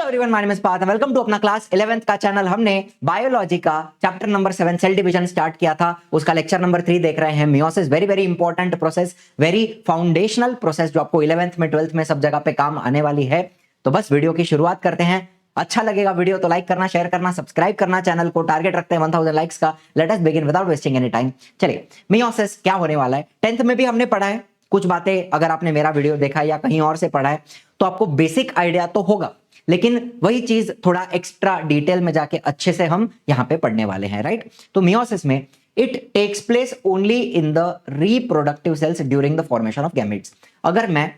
Everyone, my name is Parth, welcome to अपना class 11th का चैनल। हमने बायोलॉजी का chapter number 7 cell division start किया था, उसका लेक्चर नंबर 3 देख रहे हैं। Meiosis very very important process, very foundational process जो आपको 11th में 12th में सब जगह पे काम आने वाली है। तो बस वीडियो की शुरुआत करते हैं। अच्छा लगेगा वीडियो तो लाइक करना, शेयर करना, सब्सक्राइब करना। चैनल को टारगेट रखते हैं 1000 लाइक्स का। Let us begin without wasting any time. चलिए, मियोसिस क्या होने वाला है 10th में भी हमने पढ़ा है कुछ बातें। अगर आपने मेरा वीडियो देखा या कहीं और से पढ़ा है तो आपको बेसिक आइडिया तो होगा, लेकिन वही चीज थोड़ा एक्स्ट्रा डिटेल में जाके अच्छे से हम यहां पे पढ़ने वाले हैं, राइट। तो मियोसिस में it takes place only in the reproductive cells during the formation of gametes. अगर मैं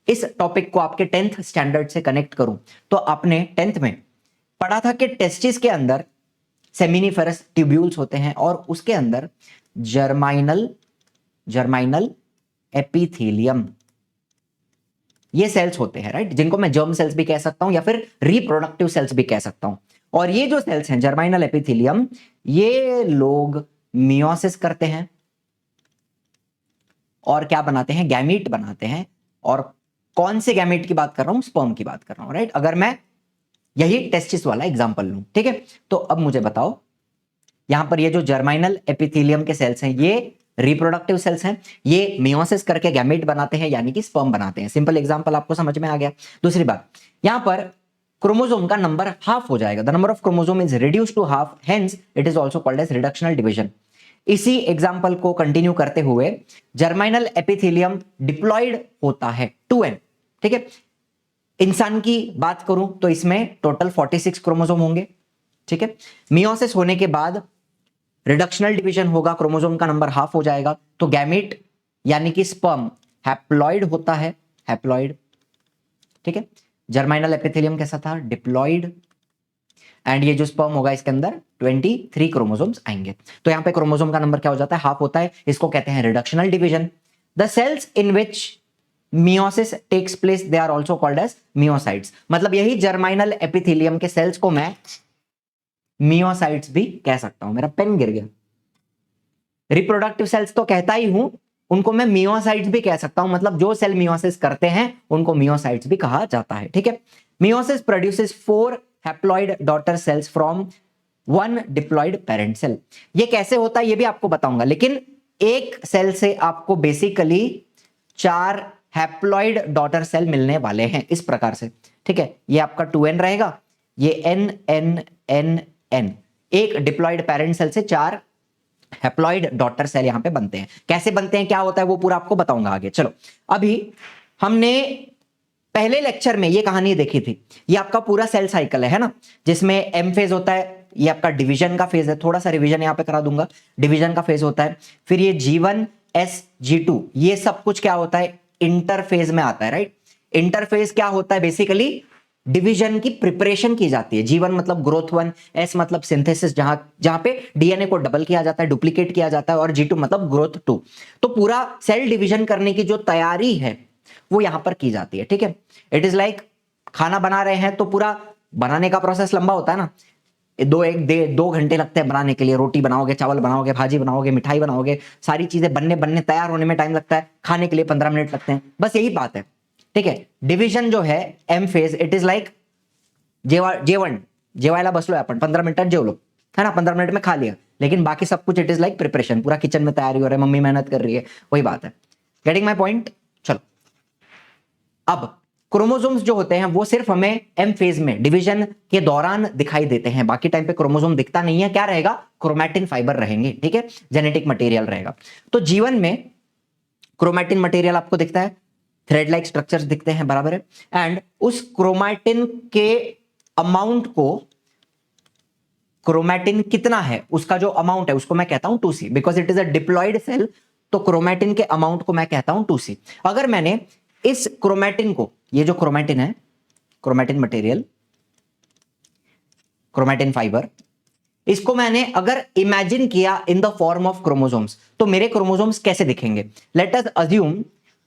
इस टॉपिक को आपके 10th स्टैंडर्ड से कनेक्ट करूं तो आपने 10th में पढ़ा था कि टेस्टिस के अंदर सेमिनिफेरस ट्यूब्यूल्स होते हैं और उसके अंदर जर्माइनल एपिथेलियम ये सेल्स होते हैं, राइट, जिनको मैं जर्म सेल्स भी कह सकता हूं या फिर रिप्रोडक्टिव सेल्स भी कह सकता हूं। और ये जो सेल्स हैं जर्माइनल एपिथेलियम, ये लोग मियोसिस करते हैं और क्या बनाते हैं, गैमीट बनाते हैं। और कौन से गैमीट की बात कर रहा हूं, स्पर्म की बात कर रहा हूं, राइट। अगर मैं यही टेस्टिस वाला एग्जांपल लूं, ठीक है, तो अब मुझे बताओ, यहां पर ये जो जर्माइनल एपिथेलियम के सेल्स हैं ये रिप्रोडक्टिव सेल्स हैं, ये मियोसिस करके गैमेट बनाते हैं यानी कि स्पर्म बनाते हैं। सिंपल एग्जांपल आपको समझ में आ गया। दूसरी बात, यहां पर क्रोमोसोम का नंबर हाफ हो जाएगा। The number of chromosome is reduced to half, hence it is also called as reductional division. इसी एग्जांपल को कंटिन्यू करते हुए जर्माइनल एपिथेलियम डिप्लॉयड होता है 2n, ठीक है। इंसान की बात करूं तो इसमें टोटल 46 क्रोमोसोम होंगे, ठीक है। मियोसिस होने के बाद रिडक्शनल डिवीजन होगा, क्रोमोसोम का नंबर हाफ हो जाएगा, तो गैमेट यानी कि स्पर्म हैप्लॉइड होता है, हैप्लॉइड, ठीक है। जर्माइनल एपिथेलियम कैसा था, डिप्लॉइड। एंड ये जो स्पर्म होगा इसके अंदर 23 क्रोमोसोम्स आएंगे। तो यहां पे क्रोमोसोम का नंबर क्या हो जाता है, हाफ होता है। इसको कहते हैं reductional division. The cells in which meiosis takes place they are also called as meiocytes. मतलब यही जर्माइनल एपिथेलियम के सेल्स को मैं मियोसाइट्स भी कह सकता हूं। मेरा पेन गिर गया। रिप्रोडक्टिव सेल्स तो कहता ही हूं, उनको मैं मियोसाइट्स भी कह सकता हूं। मतलब जो सेल मियोसिस करते हैं उनको मियोसाइट्स भी कहा जाता है, ठीक है। Meiosis produces 4 haploid daughter cells from 1 diploid parent cell. ये कैसे होता है ये भी आपको बताऊंगा, लेकिन एक सेल से आपको बेसिकली 4 हैप्लॉइड डॉटर सेल मिलने वाले हैं इस प्रकार से, ठीक है। ये आपका 2n रहेगा, ये n n n n। एक डिप्लॉइड पेरेंट सेल से 4 हैप्लॉइड डॉटर सेल यहां पे बनते हैं। कैसे बनते हैं, क्या होता है, वो पूरा आपको बताऊंगा आगे। चलो, अभी हमने पहले लेक्चर में ये कहानी देखी थी। ये आपका पूरा सेल साइकिल है ना, जिसमें एम फेज होता है, ये आपका डिवीजन का फेज है। थोड़ा सा रिवीजन यहां पे करा दूंगा। डिवीजन का फेज होता है, फिर ये G1 S G2 ये सब कुछ क्या होता है, इंटरफेज में आता है, राइट। इंटरफेज क्या होता है, बेसिकली डिवीजन की प्रिपरेशन की जाती है। G1 मतलब ग्रोथ 1, S मतलब सिंथेसिस, जहां पे डीएनए को डबल किया जाता है, डुप्लीकेट किया जाता है, और G2 मतलब ग्रोथ 2। तो पूरा सेल डिवीजन करने की जो तैयारी है वो यहां पर की जाती है, ठीक है। इट इज लाइक खाना बना रहे हैं तो पूरा बनाने का प्रोसेस लंबा होता है ना। 2 घंटे लगते हैं बनाने के लिए। रोटी बनाओगे, चावल बनाओगे, भाजी बनाओगे, मिठाई बनाओगे, सारी चीजें बनने तैयार होने में टाइम लगता है। खाने के लिए 15 मिनट लगते हैं, बस यही बात है, ठीक है। डिवीजन जो है M phase, it is like जेवायला बसलोय आपण 15 मिनिटात जेवलो, है ना, 15 मिनट में खा लिया। लेकिन बाकी सब कुछ इट इज लाइक प्रिपरेशन, पूरा किचन में तैयारी हो रहा है, मम्मी मेहनत कर रही है, वही बात है। Getting my point. चलो, अब क्रोमोसोम्स जो होते हैं वो सिर्फ हमें एम फेज में डिवीजन के दौरान दिखाई देते हैं, बाकी टाइम पे क्रोमोसोम दिखता नहीं है। क्या रहेगा, क्रोमैटिन फाइबर रहेंगे, ठीक है, जेनेटिक मटेरियल रहेगा। तो जीवन में क्रोमैटिन मटेरियल आपको दिखता है, थ्रेड लाइक स्ट्रक्चर्स दिखते हैं, बराबर है। एंड उस क्रोमैटिन के अमाउंट को, क्रोमैटिन कितना है उसका जो अमाउंट है उसको मैं कहता हूं 2C, because it is a diploid cell. तो क्रोमैटिन के अमाउंट को मैं कहता हूं 2C। अगर मैंने इस क्रोमैटिन को, ये जो क्रोमैटिन है, क्रोमैटिन मटेरियल, क्रोमैटिन फाइबर, इसको मैंने अगर इमेजिन किया in the form of chromosomes, तो मेरे क्रोमोसोम्स कैसे दिखेंगे। लेट अस अज्यूम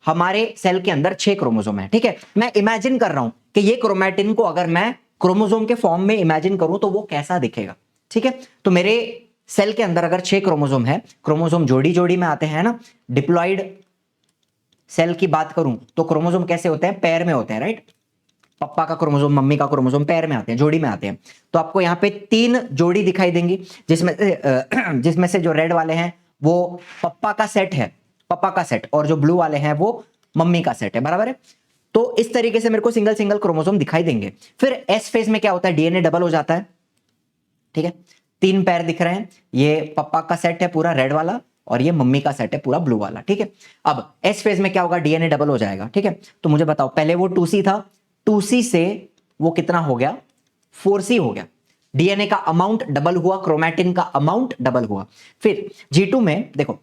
हमारे सेल के अंदर 6 क्रोमोसोम है, ठीक है। मैं इमेजिन कर रहा हूं कि ये क्रोमैटिन को अगर मैं क्रोमोसोम के फॉर्म में इमेजिन करूं तो वो कैसा दिखेगा, ठीक है। तो मेरे सेल के अंदर अगर 6 क्रोमोसोम है, क्रोमोसोम जोड़ी जोड़ी में आते हैं ना। डिप्लॉयड सेल की बात करूं तो क्रोमोसोम कैसे होते हैं, पेयर में होते हैं, राइट। पापा का क्रोमोसोम मम्मी का क्रोमोसोम पेयर में आते हैं, जोड़ी में आते हैं। तो आपको यहाँ पे 3 जोड़ी दिखाई देंगी, जिसमें से जो रेड वाले हैं वो पापा का सेट है, पापा का सेट, और जो ब्लू वाले हैं वो मम्मी का सेट है, बराबर है। तो इस तरीके से मेरे को सिंगल सिंगल क्रोमोसोम दिखाई देंगे। फिर एस फेज में क्या होता है, डीएनए डबल हो जाता है, ठीक है। 3 पैर दिख रहे हैं, ये पापा का सेट है पूरा रेड वाला, और ये मम्मी का सेट है पूरा ब्लू वाला, ठीक है। अब एस फेज में क्या होगा, डीएनए डबल हो जाएगा, ठीक है। तो मुझे बताओ, पहले वो 2C था, 2C से वो कितना हो गया, 4C हो गया। डीएनए का अमाउंट डबल हुआ, क्रोमैटिन का अमाउंट डबल हुआ। फिर G2 में देखो,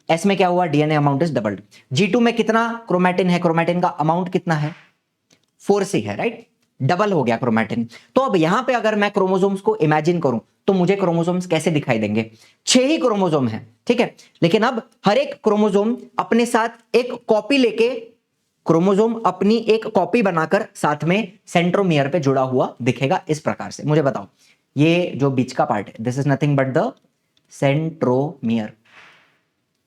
एस में क्या हुआ, DNA amount is doubled. G2 में कितना क्रोमैटिन है, क्रोमैटिन का अमाउंट कितना है, 4C है, राइट, डबल हो गया क्रोमैटिन। तो अब यहां पे अगर मैं क्रोमोसोम्स को इमेजिन करूं तो मुझे क्रोमोसोम्स कैसे दिखाई देंगे, 6 ही क्रोमोसोम है, ठीक है। लेकिन अब हर एक क्रोमोसोम अपने साथ एक कॉपी लेके, क्रोमोसोम अपनी एक कॉपी बनाकर साथ में सेंट्रोमियर पे जुड़ा हुआ दिखेगा इस प्रकार से। मुझे बताओ, ये जो बीच का पार्ट है, this is nothing but the centromere,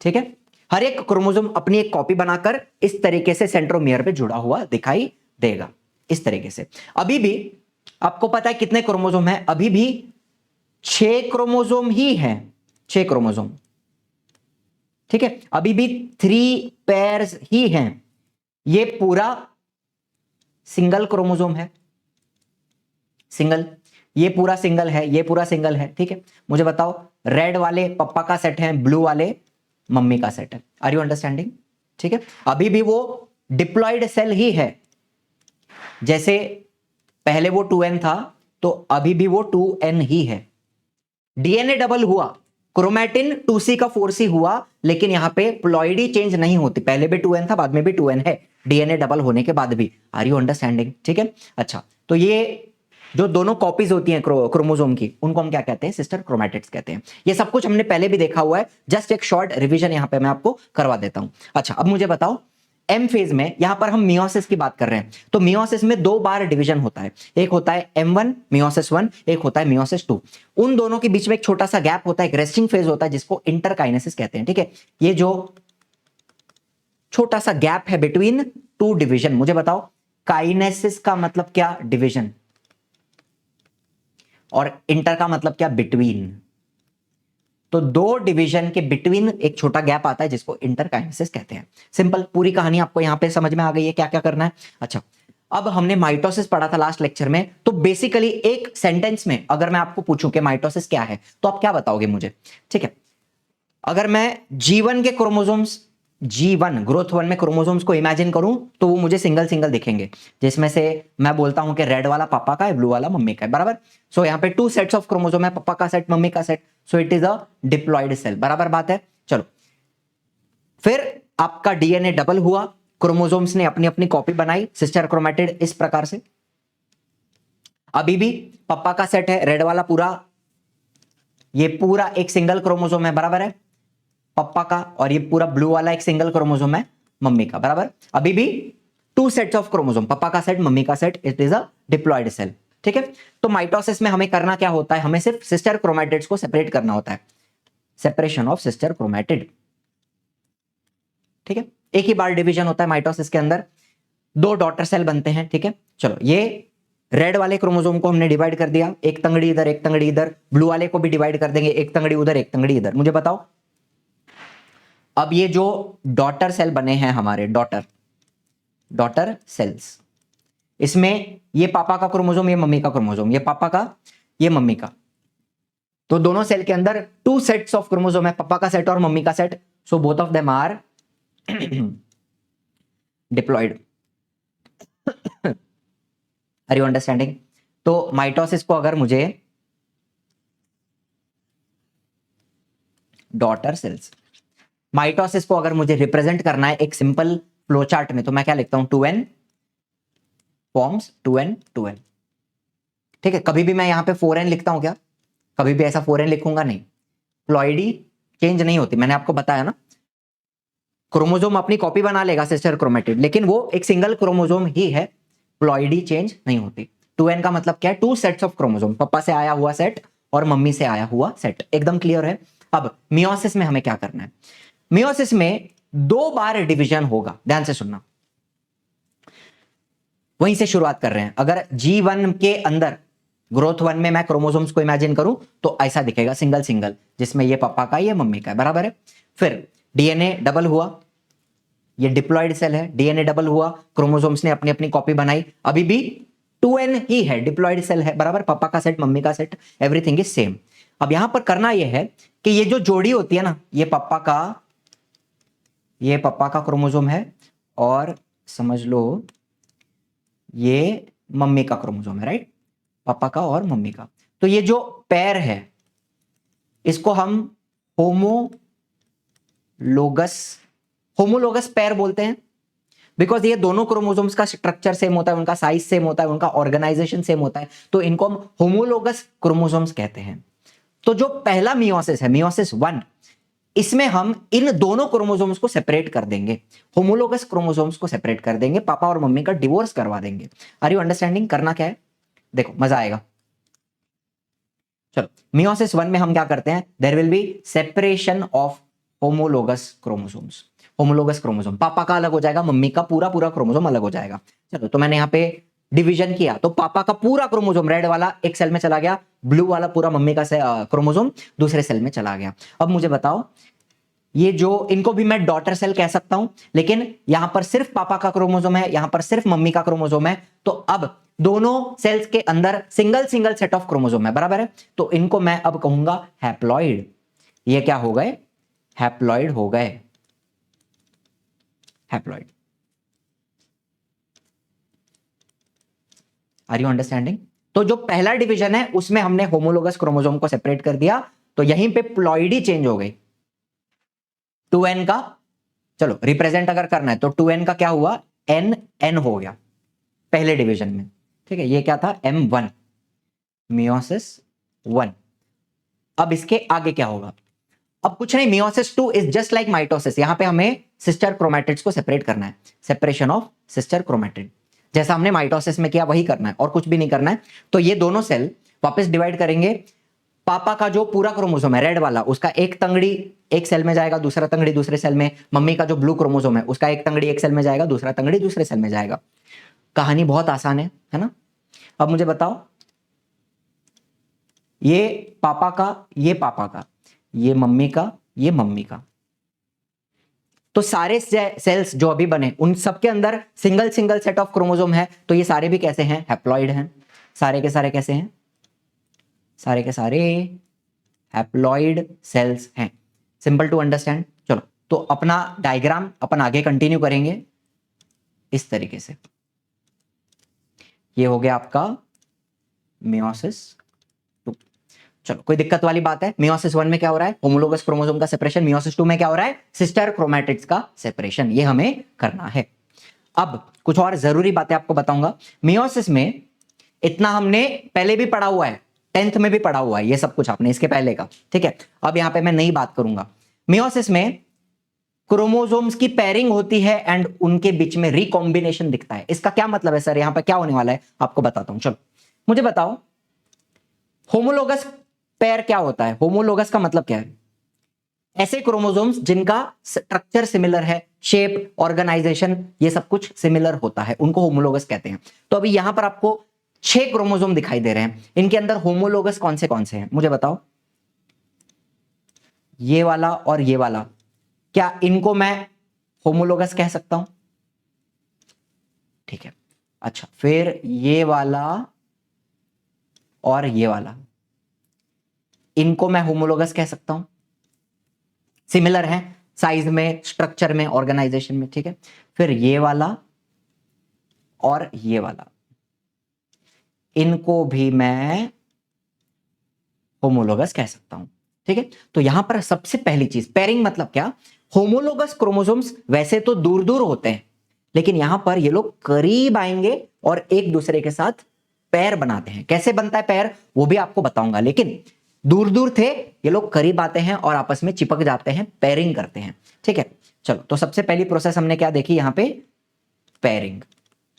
ठीक है। हर एक क्रोमोसोम अपनी एक कॉपी बनाकर इस तरीके से सेंट्रोमियर पे जुड़ा हुआ दिखाई देगा, इस तरीके से। अभी भी आपको पता है कितने क्रोमोसोम है, अभी भी 6 क्रोमोसोम ही है, 6 क्रोमोसोम, ठीक है। अभी भी 3 पेयर्स ही हैं। ये पूरा सिंगल क्रोमोसोम है, सिंगल, ये पूरा सिंगल है, ये पूरा सिंगल है, ठीक है। मुझे बताओ, रेड वाले पापा का सेट है, ब्लू वाले मम्मी का सेट है। आर यू अंडरस्टैंडिंग, ठीक है। अभी भी वो डिप्लॉयड सेल ही है, जैसे पहले वो 2n था तो अभी भी वो 2n ही है। डीएनए डबल हुआ, क्रोमैटिन 2C का 4C हुआ, लेकिन यहां पे प्लॉइडी चेंज नहीं होती, पहले भी 2n था, बाद में भी 2n है, डीएनए डबल होने के बाद भी। आर यू अंडरस्टैंडिंग, ठीक है। अच्छा, तो ये जो दोनों कॉपीज होती हैं क्रोमोसोम की, उनको हम क्या कहते हैं, सिस्टर क्रोमैटिड्स कहते हैं। ये सब कुछ हमने पहले भी देखा हुआ है, जस्ट एक शॉर्ट रिवीजन यहां पे मैं आपको करवा देता हूं। अच्छा, अब मुझे बताओ, एम फेज में, यहां पर हम मियोसिस की बात कर रहे हैं, तो मियोसिस में 2 बार डिवीजन होता है, एक होता है M1 मियोसिस 1, एक होता है मियोसिस 2। उन दोनों के बीच में एक छोटा सा गैप होता है, एक रेस्टिंग फेज होता है, जिसको इंटरकाइनेसिस कहते हैं, ठीक है। ये जो छोटा सा गैप है बिटवीन 2 डिवीजन, मुझे बताओ, काइनेसिस का मतलब क्या, डिवीजन, और इंटर का मतलब क्या, बिटवीन। तो 2 डिवीजन के बिटवीन एक छोटा गैप आता है, जिसको इंटरकाइनेसिस कहते हैं। सिंपल, पूरी कहानी आपको यहां पे समझ में आ गई है, क्या क्या करना है। अच्छा, अब हमने माइटोसिस पढ़ा था लास्ट लेक्चर में, तो बेसिकली एक सेंटेंस में अगर मैं आपको पूछूं कि माइटोसिस क्या है, तो आप क्या बताओगे मुझे, ठीक है। अगर मैं G1 के क्रोमोसोम्स, G1 ग्रोथ 1 में क्रोमोसोम्स को इमेजिन करूं तो वो मुझे सिंगल सिंगल दिखेंगे, जिसमें से मैं बोलता हूं कि रेड वाला पापा का है, ब्लू वाला मम्मी का है, बराबर। सो यहां पे 2 सेट्स ऑफ क्रोमोसोम है, पापा का सेट, मम्मी का set, so it is a diploid cell, बराबर बात है। चलो, फिर आपका डीएनए डबल हुआ, क्रोमोसोम्स ने अपनी अपनी कॉपी बनाई, सिस्टर क्रोमैटिड, इस प्रकार से। अभी भी पापा का सेट है, रेड वाला पूरा, ये पूरा एक सिंगल क्रोमोसोम है, बराबर है, पापा का, और ये पूरा ब्लू वाला एक सिंगल क्रोमोसोम है, मम्मी का, बराबर। अभी भी 2 सेट्स ऑफ क्रोमोसोम, पापा का सेट, मम्मी का set, it is a diploid cell, ठीक है। तो माइटोसिस में हमें करना क्या होता है, हमें सिर्फ सिस्टर क्रोमैटिड्स को सेपरेट करना होता है, सेपरेशन ऑफ सिस्टर क्रोमैटिड, ठीक है। एक ही बार डिवीजन होता है माइटोसिस के अंदर, 2 डॉटर सेल बनते हैं, ठीक है। चलो, ये रेड वाले क्रोमोसोम को हमने डिवाइड कर दिया, एक तंगड़ी इधर, एक तंगड़ी इधर, ब्लू वाले को भी डिवाइड कर देंगे, एक तंगड़ी उधर, एक तंगड़ी इधर। मुझे बताओ, अब ये जो डॉटर सेल बने हैं हमारे, डॉटर सेल्स, इसमें ये पापा का क्रोमोसोम, ये मम्मी का क्रोमोसोम, ये पापा का, ये मम्मी का, तो दोनों सेल के अंदर 2 सेट्स ऑफ क्रोमोसोम है, पापा का सेट और मम्मी का set, so both of them are diploid. Are you understanding. तो माइटोसिस को अगर मुझे डॉटर सेल्स, माइटोसिस को अगर मुझे रिप्रेजेंट करना है एक सिंपल फ्लो चार्ट में, तो मैं क्या लिखता हूं, 2n फॉर्म्स 2n 2n, ठीक है। कभी भी मैं यहां पे 4n लिखता हूं क्या, कभी भी ऐसा 4n लिखूंगा नहीं, प्लॉइडी चेंज नहीं होती, मैंने आपको बताया ना। क्रोमोसोम अपनी कॉपी बना लेगा, सिस्टर क्रोमैटिड, लेकिन वो एक सिंगल क्रोमोसोम ही है, प्लॉइडी चेंज नहीं होती। 2n का मतलब क्या है, 2 सेट्स ऑफ क्रोमोसोम, पापा से आया हुआ सेट और मम्मी से आया हुआ सेट, एकदम क्लियर है। अब मियोसिस में हमें क्या करना है, मियोसिस में 2 बार डिवीजन होगा, ध्यान से सुनना। वहीं से शुरुआत कर रहे हैं। अगर G1 के अंदर ग्रोथ 1 में मैं क्रोमोसोम्स को इमेजिन करूं तो ऐसा दिखेगा, सिंगल सिंगल, जिसमें ये पापा का ये मम्मी का है, बराबर है। फिर डीएनए डबल हुआ, ये डिप्लॉयड सेल है, डीएनए डबल हुआ, क्रोमोसोम्स ने अपनी अपनी कॉपी बनाई, अभी भी 2n ही है, डिप्लॉयड सेल है, बराबर, पापा का सेट मम्मी का सेट, एवरीथिंग इज सेम। अब यहां पर करना यह है कि ये जो जोड़ी होती है ना, ये पापा का क्रोमोसोम है और समझ लो ये मम्मी का क्रोमोसोम है, राइट, पापा का और मम्मी का। तो ये जो पैर है इसको हम होमोलोगस पैर बोलते हैं, बिकॉज ये दोनों क्रोमोसोम्स का स्ट्रक्चर सेम होता है, उनका साइज सेम होता है, उनका ऑर्गेनाइजेशन सेम होता है, तो इनको हम होमोलोगस क्रोमोसोम्स कहते हैं। तो जो पहला मियोसिस है, मियोसिस 1, इसमें हम इन दोनों क्रोमोसोम्स को सेपरेट कर देंगे, होमोलोगस क्रोमोसोम्स को सेपरेट कर देंगे, पापा और मम्मी का डिवोर्स करवा देंगे। Are you understanding? करना क्या है, देखो मजा आएगा। चलो, मियोसिस 1 में हम क्या करते हैं, there will be separation of homologous chromosomes. Homologous chromosome पापा का अलग हो जाएगा, मम्मी का पूरा क्रोमोसोम अलग हो जाएगा। चलो, तो मैंने यहाँ पे डिवीजन किया, तो पापा का पूरा क्रोमोसोम रेड वाला एक सेल में चला गया, ब्लू वाला पूरा मम्मी का क्रोमोसोम दूसरे सेल में चला गया। अब मुझे बताओ, ये जो इनको भी मैं डॉटर सेल कह सकता हूं, लेकिन यहां पर सिर्फ पापा का क्रोमोसोम है, यहां पर सिर्फ मम्मी का क्रोमोसोम है, तो अब दोनों सेल्स के अंदर single single set of chromosome है, बराबर है। तो इनको मैं अब कहूंगा हैप्लॉइड। ये क्या हो गए, हैप्लॉइड हो गए, हैप्लॉइड। Are you understanding? तो जो पहला डिवीजन है उसमें हमने होमोलोगस क्रोमोसोम को सेपरेट कर दिया, तो यहीं पे प्लॉइडी चेंज हो गई, 2n का, चलो रिप्रेजेंट अगर करना है तो 2n का क्या हुआ, n हो गया पहले डिवीजन में, ठीक है। ये क्या था, M1, मियोसिस 1। अब इसके आगे क्या होगा, अब कुछ नहीं, meiosis 2 is just like mitosis. यहां पे हमें सिस्टर क्रोमैटिड्स को सेपरेट करना है, सेपरेशन ऑफ सिस्टर क्रोमैटिड, जैसा हमने माइटोसिस में किया वही करना है और कुछ भी नहीं करना है। तो ये दोनों सेल वापस डिवाइड करेंगे, पापा का जो पूरा क्रोमोसोम है रेड वाला, उसका एक तंगड़ी एक सेल में जाएगा, दूसरा तंगड़ी दूसरे सेल में। मम्मी का जो ब्लू क्रोमोसोम है उसका एक तंगड़ी एक सेल में जाएगा, दूसरा तंगड़ी दूसरे सेल में जाएगा। कहानी बहुत आसान है ना। अब मुझे बताओ, ये पापा का, ये पापा का, ये मम्मी का, ये मम्मी का, तो सारे सेल्स जो अभी बने उन सबके अंदर single single set of chromosome है, तो ये सारे भी कैसे हैं, हैप्लॉइड हैं। सारे के सारे कैसे हैं, सारे के सारे हैप्लॉइड सेल्स हैं। Simple to understand. चलो, तो अपना डायग्राम अपन आगे कंटिन्यू करेंगे इस तरीके से। ये हो गया आपका मियोसिस 2। चलो, कोई दिक्कत वाली बात है? मियोसिस 1 में क्या हो रहा है, होमोलोगस क्रोमोसोम का सेपरेशन। मियोसिस 2 में क्या हो रहा है, सिस्टर क्रोमैटिड्स का सेपरेशन। ये हमें करना है। अब कुछ और जरूरी बातें आपको बताऊंगा। मियोसिस में इतना हमने पहले भी पढ़ा हुआ है, 10th में भी पढ़ा हुआ है, ये सब कुछ आपने इसके पहले का, ठीक है। अब यहां पे मैं नई बात करूंगा। मियोसिस में क्रोमोसोम्स की पेयरिंग होती है एंड उनके बीच में रिकॉम्बिनेशन दिखता है। इसका क्या मतलब है सर, यहां पर क्या होने वाला है आपको बताता हूं। चलो, मुझे बताओ, होमोलोगस पेयर क्या होता है। होमोलोगस का मतलब क्या है, ऐसे क्रोमोसोम्स जिनका स्ट्रक्चर सिमिलर है, शेप, ऑर्गेनाइजेशन, ये सब कुछ सिमिलर होता है, उनको होमोलोगस कहते हैं। तो अभी यहां पर आपको 6 क्रोमोसोम दिखाई दे रहे हैं, इनके अंदर होमोलोगस कौन से हैं मुझे बताओ। ये वाला और ये वाला, क्या इनको मैं होमोलोगस कह सकता हूं? ठीक है। अच्छा, फिर ये वाला और ये वाला, इनको मैं होमोलोगस कह सकता हूं, सिमिलर हैं साइज में, स्ट्रक्चर में, ऑर्गेनाइजेशन में, ठीक है। फिर ये वाला और ये वाला, इनको भी मैं होमोलोगस कह सकता हूं, ठीक है। तो यहां पर सबसे पहली चीज, पेयरिंग मतलब क्या, होमोलोगस क्रोमोसोम्स वैसे तो दूर दूर होते हैं, लेकिन यहां पर ये लोग करीब आएंगे और एक दूसरे के साथ पैर बनाते हैं। कैसे बनता है पैर वो भी आपको बताऊंगा, लेकिन दूर दूर थे ये लोग, करीब आते हैं और आपस में चिपक जाते हैं, पेयरिंग करते हैं, ठीक है। चलो, तो सबसे पहली प्रोसेस हमने क्या देखी यहां पे, पेयरिंग।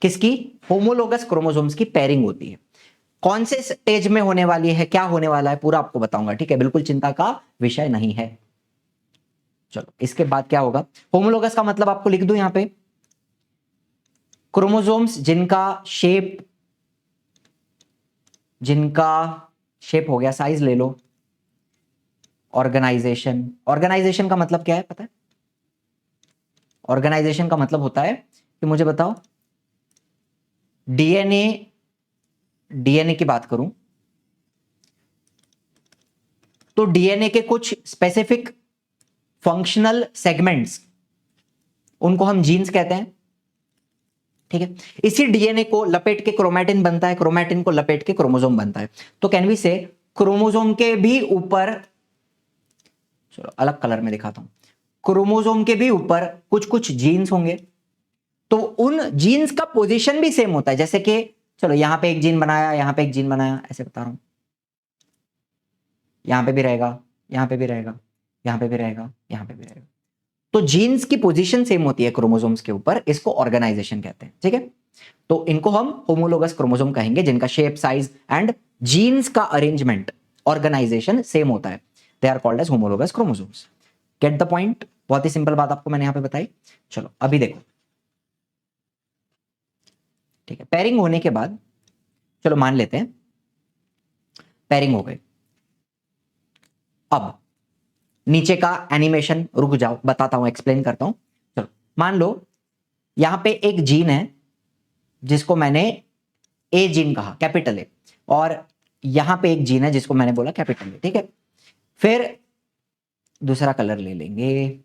किसकी, होमोलोगस क्रोमोसोम्स की पेयरिंग होती है। कौन से स्टेज में होने वाली है, क्या होने वाला है, पूरा आपको बताऊंगा, ठीक है। बिल्कुल चिंता का विषय नहीं है। चलो, इसके बाद क्या होगा, होमोलोगस का मतलब आपको लिख दूं यहां पे, क्रोमोसोम्स जिनका शेप हो गया, साइज ले लो। ऑर्गेनाइजेशन का मतलब क्या है पता है? ऑर्गेनाइजेशन का मतलब होता है कि मुझे बताओ, डीएनए की बात करूं तो डीएनए के कुछ स्पेसिफिक फंक्शनल सेगमेंट्स, उनको हम जीन्स कहते हैं, ठीक है। इसी डीएनए को लपेट के क्रोमैटिन बनता है, क्रोमैटिन को लपेट के क्रोमोसोम बनता है। तो कैन वी से क्रोमोसोम के भी ऊपर, चलो अलग कलर में दिखाता हूं, क्रोमोसोम के भी ऊपर कुछ कुछ जीन्स होंगे, तो उन जीन्स का पोजीशन भी सेम होता है। जैसे कि चलो यहां पे एक जीन बनाया, यहां पे एक जीन बनाया, ऐसे बता रहा हूं, यहां पे भी रहेगा, यहां पे भी रहेगा, यहां पे भी रहेगा, यहां पे भी रहेगा। तो जीन्स की पोजीशन सेम होती है क्रोमोसोम्स के ऊपर, इसको ऑर्गेनाइजेशन कहते हैं, ठीक है। तो इनको हम होमोलोगस क्रोमोसोम कहेंगे, जिनका शेप, साइज एंड जीन्स का अरेंजमेंट, ऑर्गेनाइजेशन सेम होता है। They are called as homologous chromosomes. Get the point? बहुत ही सिंपल बात आपको मैंने यहां पे बताई। चलो अभी देखो, ठीक है, पेयरिंग होने के बाद, चलो मान लेते हैं पेयरिंग हो गई। अब नीचे का एनिमेशन रुक जाओ, बताता हूं, एक्सप्लेन करता हूं। चलो मान लो यहां पे एक जीन है जिसको मैंने ए जीन कहा, कैपिटल ए, और यहां पे एक जीन है जिसको मैंने बोला कैपिटल ए, ठीक है। फिर दूसरा कलर ले लेंगे,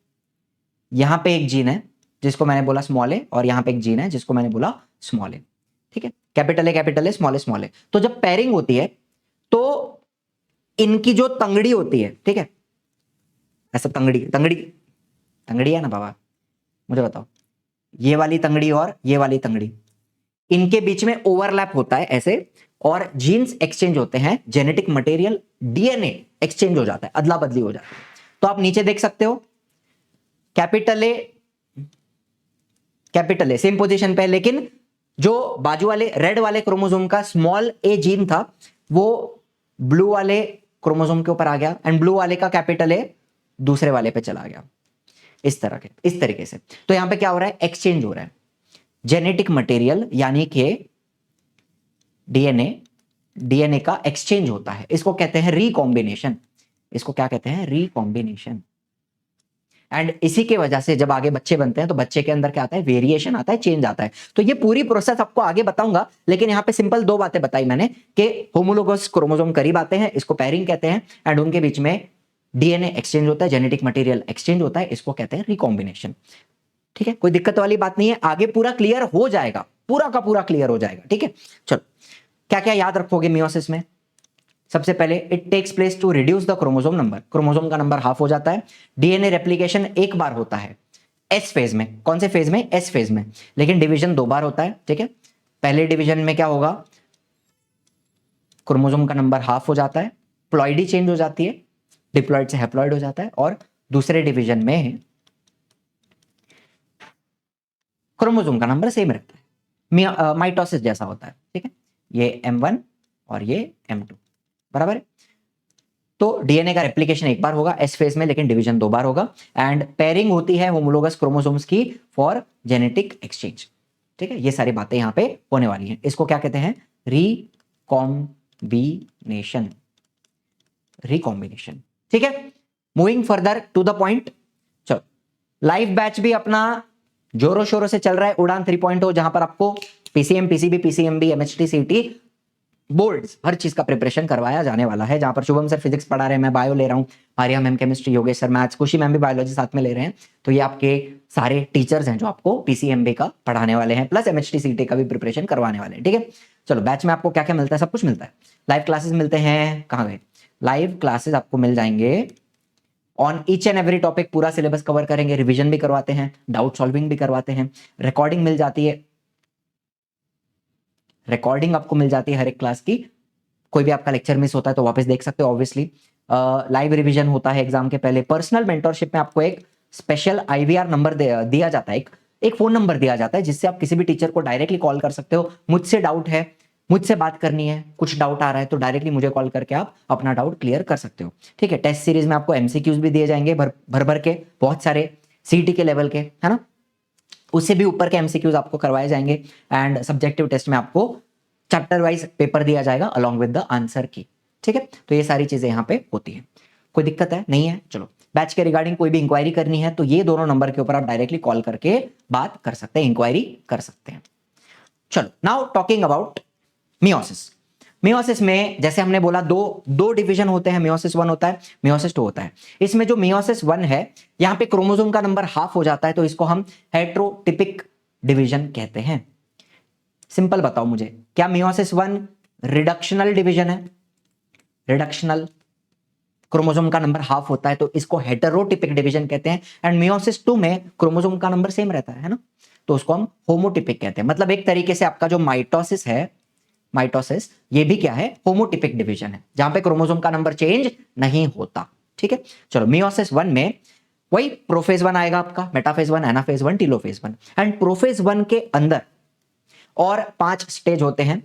यहां पे एक जीन है जिसको मैंने बोला स्मॉल ए, और यहां पे एक जीन है जिसको मैंने बोला स्मॉल ए, ठीक है। Capital A, small A, small A. तो जब पेयरिंग होती है तो इनकी जो तंगड़ी होती है, ठीक है, ऐसा तंगड़ी तंगड़ी तंगड़ी है ना बाबा, मुझे बताओ, ये वाली तंगड़ी और ये वाली तंगड़ी, इनके बीच में ओवरलैप होता है ऐसे, और जीन्स एक्सचेंज होते हैं, जेनेटिक मटेरियल, डीएनए एक्सचेंज हो जाता है, अदला बदली हो जाती है। तो आप नीचे देख सकते हो, कैपिटल ए सेम पोजीशन पे है, लेकिन जो बाजू वाले रेड वाले क्रोमोसोम का स्मॉल ए जीन था वो ब्लू वाले क्रोमोसोम के ऊपर आ गया, एंड ब्लू वाले का कैपिटल ए दूसरे वाले पे चला गया, इस तरीके से। तो यहां पे क्या हो रहा है? एक्सचेंज हो रहा है जेनेटिक मटेरियल, यानी कि डीएनए का एक्सचेंज होता है। इसको कहते हैं रिकॉम्बिनेशन। इसको क्या कहते हैं? रिकॉम्बिनेशन। एंड इसी के वजह से जब आगे बच्चे बनते हैं तो बच्चे के अंदर क्या आता है? वेरिएशन आता है, चेंज आता है। तो ये पूरी प्रोसेस आपको आगे बताऊंगा, लेकिन यहां पे सिंपल दो बातें बताई मैंने कि होमोलोगस क्रोमोसोम करीब आते हैं, इसको पेयरिंग कहते हैं, एंड उनके बीच में डीएनए एक्सचेंज होता है, जेनेटिक मटेरियल एक्सचेंज होता है, इसको कहते हैं रिकॉम्बिनेशन। ठीक है, कोई दिक्कत वाली बात नहीं है, आगे पूरा क्लियर हो जाएगा, पूरा का पूरा क्लियर हो जाएगा, ठीक है। चलो क्या क्या याद रखोगे मियोसिस में? सबसे पहले it takes place to reduce the chromosome number, chromosome का नंबर हाफ हो जाता है। डीएनए रेप्लिकेशन एक बार होता है एस फेज में। कौन से फेज में? एस फेज में। लेकिन डिवीजन दो बार होता है, ठीक है। पहले डिवीजन में क्या होगा? क्रोमोसोम का नंबर हाफ हो जाता है, प्लॉइडी चेंज हो जाती है, डिप्लॉइड से हैप्लॉइड हो जाता है, और दूसरे डिवीजन में क्रोमोसोम का नंबर सेम रहता है, माइटोसिस जैसा होता है, ठीक है। ये M1 और ये M2 बराबर है। तो डीएनए का रेप्लिकेशन एक बार होगा एस फेज में, लेकिन डिवीजन दो बार होगा, एंड पेयरिंग होती है होमोलोगस क्रोमोसोम्स की फॉर जेनेटिक एक्सचेंज, ठीक है। ये सारी बातें यहां पे होने वाली हैं। इसको क्या कहते हैं? रिकॉम्बिनेशन, रिकॉम्बिनेशन, ठीक है। Moving further to the point, चलो लाइव बैच भी अपना जोरों शोरों से चल रहा है, उड़ान 3.0, जहां पर आपको पीसीएम, पीसीबी, पीसीएमबी, एमएचटी, सीटी, बोर्ड्स, हर चीज का प्रिपरेशन करवाया जाने वाला है। जहां पर शुभम सर फिजिक्स पढ़ा रहे हैं, मैं बायो ले रहा हूं, Arya ma'am chemistry, Yogesh sir maths, खुशी मैम भी बायोलॉजी साथ में ले रहे हैं। तो ये आपके सारे टीचर्स हैं जो आपको पीसीएमबी का पढ़ाने वाले हैं, प्लस एमएचटी, सीटी का भी प्रिपरेशन करवाने वाले हैं, ठीक है। चलो बैच में आपको क्या क्या मिलता है? सब कुछ मिलता है। लाइव क्लासेस मिलते हैं, कहाँ गए? लाइव क्लासेस आपको मिल जाएंगे on each and every topic, पूरा सिलेबस कवर करेंगे, रिवीजन भी करवाते हैं, डाउट सॉल्विंग भी करवाते हैं, रिकॉर्डिंग मिल जाती है, रिकॉर्डिंग आपको मिल जाती है हर एक क्लास की। कोई भी आपका लेक्चर मिस होता है तो वापस देख सकते हो ऑब्वियसली। लाइव रिवीजन होता है एग्जाम के पहले। पर्सनल मेंटरशिप में आपको एक स्पेशल आईवीआर नंबर दिया जाता है, एक फोन नंबर दिया जाता है, जिससे आप किसी भी टीचर को डायरेक्टली कॉल कर सकते हो। मुझसे डाउट है, मुझसे बात करनी है, कुछ डाउट आ रहा है तो डायरेक्टली मुझे कॉल करके आप अपना डाउट क्लियर कर सकते हो, ठीक है। टेस्ट सीरीज में आपको एमसीक्यूज भी दिए जाएंगे भर भर के, बहुत सारे सीटी के लेवल के, है ना। उससे भी ऊपर के एमसीक्यूज आपको करवाए जाएंगे एंड सब्जेक्टिव टेस्ट में आपको चैप्टर वाइज पेपर दिया जाएगा अलॉन्ग विद द आंसर की। ठीक है, तो ये सारी चीजें यहाँ पे होती है। कोई दिक्कत है नहीं है? चलो, बैच के रिगार्डिंग कोई भी इंक्वायरी करनी है तो ये दोनों नंबर के ऊपर आप डायरेक्टली कॉल करके बात कर सकते हैं, इंक्वायरी कर सकते हैं। चलो, now talking about meiosis. Meiosis में जैसे हमने बोला दो डिवीजन होते हैं, मियोसिस 1 होता है, मियोसिस 2 होता है। इसमें जो मियोसिस 1 है, यहां पे क्रोमोसोम का नंबर हाफ हो जाता है, तो इसको हम हेट्रोटिपिक डिवीजन कहते हैं। सिंपल बताओ मुझे, क्या मियोसिस 1 रिडक्शनल डिवीजन है? रिडक्शनल, क्रोमोसोम का नंबर हाफ होता है तो इसको हेटेरोटिपिक डिवीजन कहते हैं। एंड मियोसिस 2 में क्रोमोसोम का नंबर सेम रहता है ना, तो उसको हम होमोटिपिक कहते हैं। मतलब एक तरीके से आपका जो माइटोसिस है, माइटोसिस, ये भी क्या है? होमोटिपिक डिवीजन है, जहां पे क्रोमोसोम का नंबर चेंज नहीं होता। ठीक है, चलो, मियोसिस 1 में वही प्रोफेज 1 आएगा आपका, metaphase 1, anaphase 1, telophase 1। And prophase 1 के अंदर और 5 स्टेज होते हैं,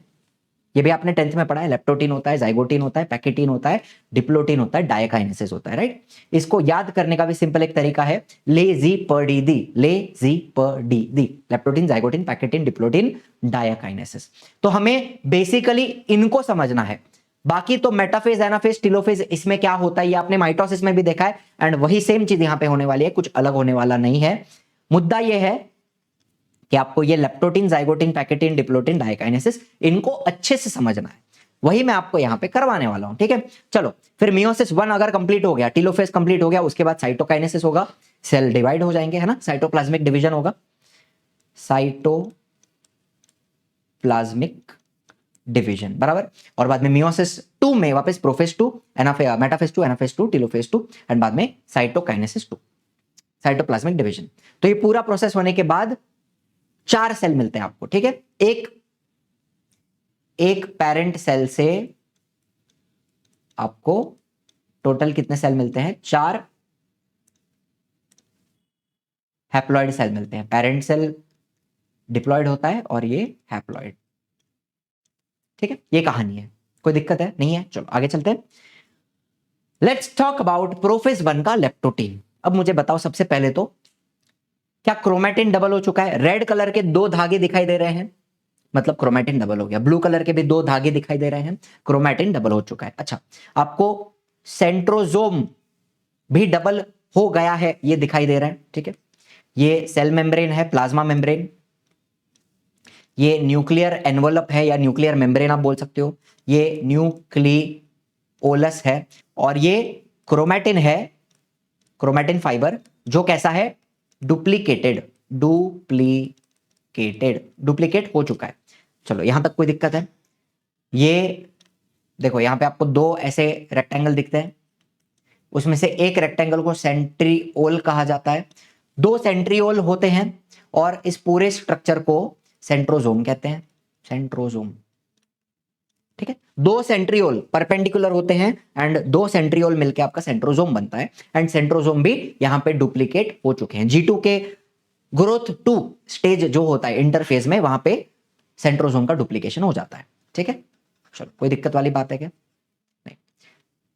ये भी आपने 10th में पढ़ा है। लेप्टोटीन होता है, जाइगोटीन होता है, पैकेटीन होता है, डिप्लोटीन होता है, डायकाइनेसिस होता है, राइट। इसको याद करने का भी सिंपल एक तरीका है, लेजीपर्डिदी, लेजीपर्डिदी, leptotene, zygotene, pachytene, diplotene, diakinesis. तो हमें बेसिकली इनको समझना है। बाकी तो मेटाफेज, एनाफेज, टीलोफेज, इसमें क्या होता है ये आपने माइटोसिस में भी देखा है एंड वही सेम चीज यहां पे होने वाली है, कुछ अलग होने वाला नहीं है। मुद्दा यह है कि आपको ये leptotene, zygotene, pachytene, diplotene, diakinesis, इनको अच्छे से समझना है, वही मैं आपको यहां पे करवाने वाला हूं। ठीक है, चलो, फिर मियोसिस 1 अगर कंप्लीट हो गया, टीलोफेज कंप्लीट हो गया, उसके बाद साइटोकाइनेसिस होगा, सेल डिवाइड हो जाएंगे, है ना, साइटोप्लाज्मिक डिवीजन होगा, साइटोप्लाज्मिक डिवीजन, बराबर। और बाद में मियोसिस 2 में वापस prophase 2, metaphase 2, anaphase 2, telophase 2 and बाद में साइटोकाइनेसिस 2, साइटोप्लाज्मिक डिवीजन। तो ये पूरा प्रोसेस होने के बाद 4 सेल मिलते हैं आपको। ठीक है, एक पेरेंट सेल से आपको टोटल कितने सेल मिलते हैं? 4 हैप्लॉइड सेल मिलते हैं। पेरेंट सेल डिप्लॉयड होता है और ये हैप्लॉइड। ठीक है, ये कहानी है, कोई दिक्कत है नहीं है? चलो आगे चलते हैं। लेट्स टॉक अबाउट प्रोफेज 1 का लेप्टोटीन। अब मुझे बताओ सबसे पहले तो, क्या क्रोमैटिन डबल हो चुका है? रेड कलर के 2 धागे दिखाई दे रहे हैं, मतलब क्रोमैटिन डबल हो गया। ब्लू कलर के भी 2 धागे दिखाई दे रहे हैं, क्रोमैटिन डबल हो चुका है। अच्छा, आपको सेंट्रोजोम भी डबल हो गया है, ये दिखाई दे रहा है। ठीक है, ये सेल मेम्ब्रेन है, प्लाज्मा मेम्ब्रेन, ये न्यूक्लियर एनवलप है या न्यूक्लियर मेम्ब्रेन आप बोल सकते हो, ये न्यूक्लियोलस है, और ये क्रोमैटिन है, क्रोमैटिन फाइबर, जो कैसा है? डुप्लीकेटेड, डुप्लीकेट हो चुका है। चलो, यहां तक कोई दिक्कत है? ये देखो, यहां पे आपको 2 ऐसे रेक्टेंगल दिखते हैं, उसमें से एक रेक्टेंगल को सेंट्रियोल कहा जाता है। 2 सेंट्रियोल होते हैं और इस पूरे स्ट्रक्चर को सेंट्रोजोम कहते हैं, सेंट्रोजोम। ठीक है, 2 सेंट्रियोल परपेंडिकुलर होते हैं एंड 2 सेंट्रियोल मिलकर आपका सेंट्रोजोम बनता है एंड सेंट्रोजोम भी यहां पे डुप्लीकेट हो चुके हैं। G2 के ग्रोथ 2 स्टेज जो होता है इंटरफेज में, वहां पे सेंट्रोजोम का डुप्लीकेशन हो जाता है। ठीक है, चलो, कोई दिक्कत वाली बात है क्या? नहीं,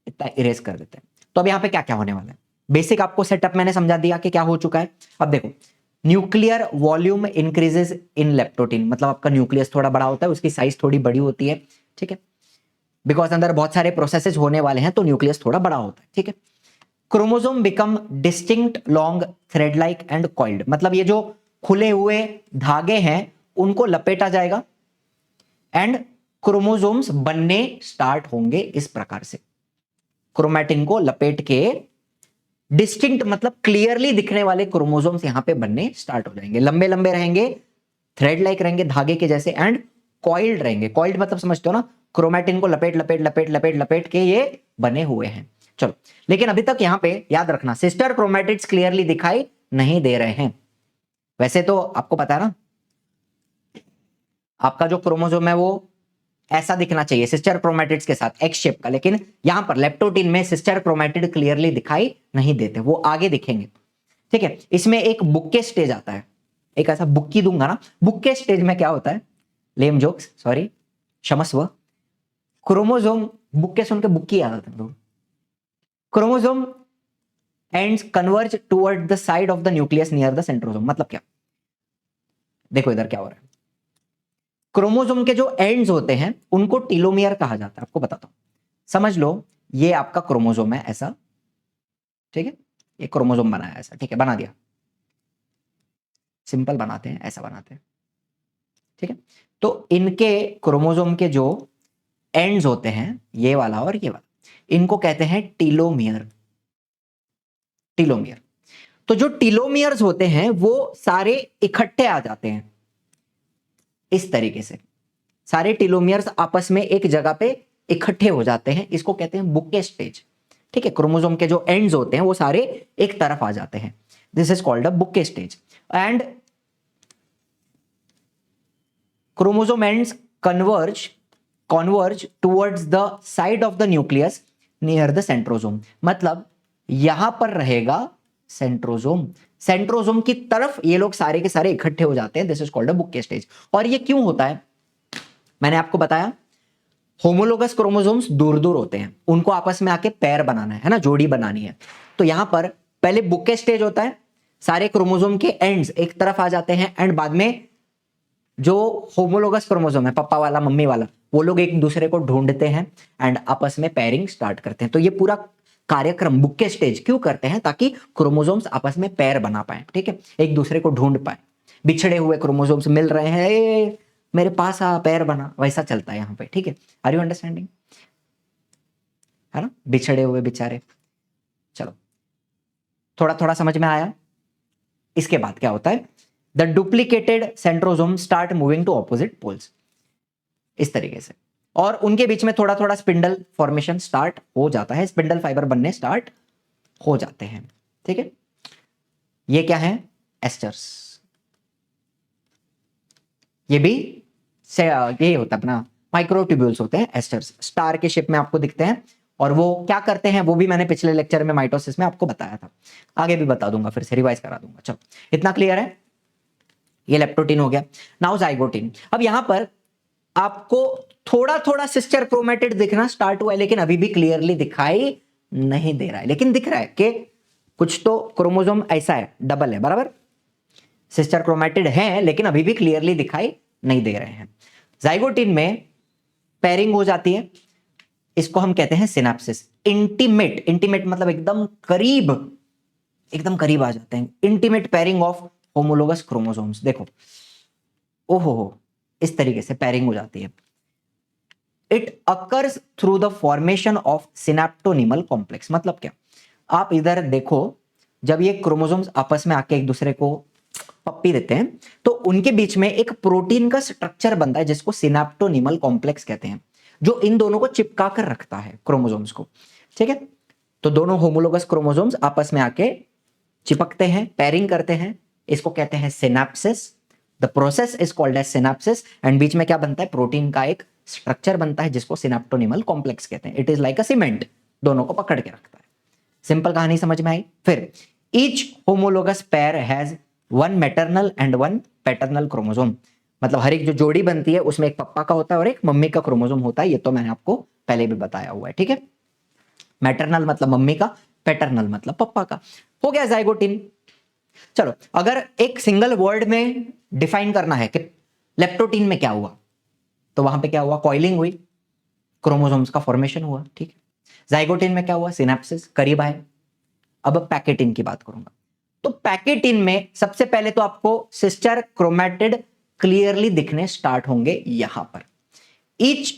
इतना इरेज कर देते हैं। तो अब यहां पे क्या क्या होने वाला है? बेसिक आपको सेटअप मैंने समझा दिया कि क्या हो चुका है। अब देखो, न्यूक्लियर वॉल्यूम इंक्रीजेस इन लेप्टोटीन, मतलब आपका न्यूक्लियस थोड़ा बड़ा होता है, उसकी साइज थोड़ी बड़ी होती है। ठीक है, बिकॉज अंदर बहुत सारे प्रोसेसेस होने वाले हैं तो न्यूक्लियस थोड़ा बड़ा होता है। ठीक है, chromosome become distinct, long, thread like and coiled, मतलब ये जो खुले हुए धागे हैं उनको लपेटा जाएगा एंड क्रोमोसोम्स बनने स्टार्ट होंगे इस प्रकार से। क्रोमैटिन को लपेट के डिस्टिंक्ट मतलब क्लियरली दिखने वाले क्रोमोसोम्स यहां पे बनने स्टार्ट हो जाएंगे। लंबे लंबे रहेंगे, थ्रेड लाइक रहेंगे, धागे के जैसे, एंड कॉइल्ड रहेंगे। कॉइल्ड मतलब समझते हो ना, क्रोमैटिन को लपेट लपेट लपेट लपेट लपेट के ये बने हुए हैं। चलो, लेकिन अभी तक यहां पे याद रखना, सिस्टर क्रोमैटिड्स क्लियरली दिखाई नहीं दे रहे हैं। वैसे तो आपको पता है ना, आपका जो क्रोमोसोम है वो ऐसा दिखना चाहिए सिस्टर क्रोमैटिड्स के साथ, एक्स शेप का, लेकिन यहां पर लेप्टोटीन में सिस्टर क्रोमैटिड क्लियरली दिखाई नहीं देते, वो आगे दिखेंगे। ठीक है, इसमें एक बुक्के स्टेज आता है, एक ऐसा बुक्की दूंगा ना, बुक्के स्टेज में क्या होता है? लेम जोक्स, सॉरी, क्षमस्व। क्रोमोसोम, बुक्के सुन के बुक्की याद आता है। Chromosome ends converge toward the side of the nucleus near the centrosome, मतलब क्या? देखो इधर क्या हो रहा है, क्रोमोसोम के जो एंड्स होते हैं उनको टीलोमियर कहा जाता है। आपको बताता हूं, समझ लो ये आपका क्रोमोसोम है ऐसा, ठीक है, ये क्रोमोसोम बना है ऐसा, ठीक है, बना दिया, सिंपल बनाते हैं, ऐसा बनाते हैं, ठीक है। तो इनके क्रोमोसोम के जो एंड्स होते हैं, ये वाला और ये वाला, इनको कहते हैं टीलोमियर। टीलोमियर, तो जो टीलोमियर्स होते हैं वो सारे इकट्ठे आ जाते हैं इस तरीके से, सारे टीलोमियर्स आपस में एक जगह पे इकट्ठे हो जाते हैं, इसको कहते हैं बुके स्टेज, ठीक है। क्रोमोसोम के जो एंड्स होते हैं वो सारे एक तरफ आ जाते हैं, this is called a bouquet stage. And chromosome ends converge towards the side of the nucleus near the centrosome, मतलब यहां पर रहेगा सेंट्रोसोम, सेंट्रोसोम की तरफ ये लोग सारे के सारे इकट्ठे हो जाते हैं, this is called a bouquet stage. और ये क्यों होता है, मैंने आपको बताया, होमोलोगस क्रोमोसोम्स दूर दूर होते हैं, उनको आपस में आके पैर बनाना है ना, जोड़ी बनानी है। तो यहां पर पहले बुके स्टेज होता है, सारे क्रोमोसोम के एंड्स एक तरफ आ जाते हैं, एंड बाद में जो होमोलोगस क्रोमोसोम है, पापा वाला मम्मी वाला, वो लोग एक दूसरे को ढूंढते हैं एंड आपस में पेयरिंग स्टार्ट करते हैं। तो ये पूरा कार्यक्रम बुके स्टेज क्यों करते हैं, ताकि क्रोमोसोम्स आपस में पैर बना पाए, ठीक है, एक दूसरे को ढूंढ पाए। बिछड़े हुए क्रोमोसोम्स मिल रहे हैं, मेरे पास आ पैर बना, वैसा चलता है यहाँ पे, ठीक है। आर यू अंडरस्टैंडिंग, है ना, बिछड़े हुए बेचारे। चलो थोड़ा थोड़ा समझ में आया। इसके बाद क्या होता है, the duplicated centrosome start moving to opposite poles, इस तरीके से, और उनके बीच में थोड़ा थोड़ा स्पिंडल फॉर्मेशन स्टार्ट हो जाता है, स्पिंडल फाइबर बनने स्टार्ट हो जाते हैं, ठीक है। ये क्या है, एस्टर्स, ये भी ये होता है अपना माइक्रोट्यूब्यूल्स होते हैं, एस्टर्स स्टार के शेप में आपको दिखते हैं, और वो क्या करते हैं वो भी मैंने पिछले लेक्चर में माइटोसिस में आपको बताया था, आगे भी बता दूंगा, फिर से रिवाइज करा दूंगा। चलो इतना क्लियर है, ये लेप्टोटीन हो गया। नाउ जाइगोटीन, अब यहां पर आपको थोड़ा थोड़ा सिस्टर क्रोमेटिड दिखना स्टार्ट हुआ है, लेकिन अभी भी क्लियरली दिखाई नहीं दे रहा है, लेकिन दिख रहा है कि कुछ तो क्रोमोसोम ऐसा है, डबल है, बराबर, सिस्टर क्रोमेटिड है, लेकिन अभी भी क्लियरली दिखाई नहीं दे रहे हैं। जाइगोटीन में पेयरिंग हो जाती है, इसको हम कहते हैं सिनेप्सिस। इंटीमेट, इंटीमेट मतलब एकदम करीब, एकदम करीब आ जाते हैं, intimate pairing of homologous chromosomes. देखो ओहो, इस तरीके से पेयरिंग हो जाती है। It occurs through the formation of synaptonemal complex, मतलब क्या, आप इधर देखो, जब ये क्रोमोसोम्स आपस में आके एक दूसरे को पप्पी देते हैं, तो उनके बीच में एक प्रोटीन का स्ट्रक्चर बनता है जिसको सिनेप्टोनिमल कॉम्प्लेक्स कहते हैं, जो इन दोनों को चिपका कर रखता है क्रोमोसोम्स को, ठीक है। तो दोनों होमोलोगस क्रोमोसोम्स आपस में आके चिपकते हैं, पेयरिंग करते हैं, इसको कहते हैं synapsis. The process is called as synapsis, and बीच में क्या बनता है, प्रोटीन का एक स्ट्रक्चर बनता है जिसको सिनेप्टोनिमल कॉम्प्लेक्स कहते हैं। It is like a cement, दोनों को पकड़ के रखता है। सिंपल कहानी समझ में आई। फिर each homologous pair has one maternal and one paternal chromosome, मतलब हर एक जो जोड़ी बनती है उसमें एक पप्पा का होता है और एक मम्मी का क्रोमोसोम होता है, ये तो मैंने आपको पहले भी बताया हुआ है, ठीक है। मैटरनल मतलब मम्मी का, पैटर्नल मतलब पप्पा का, हो गया जाइगोटिन। चलो अगर एक सिंगल वर्ड में डिफाइन करना है कि लेप्टोटीन में क्या हुआ, तो वहां पे क्या हुआ, कॉइलिंग हुई, क्रोमोसोम्स का फॉर्मेशन हुआ, ठीक है। जाइगोटिन में क्या हुआ, सिनेप्सिस, करीब आए। अब पैकेटिन की बात करूंगा, तो पैकेटिन में सबसे पहले तो आपको सिस्टर क्रोमेटिड क्लियरली दिखने स्टार्ट होंगे यहां पर। Each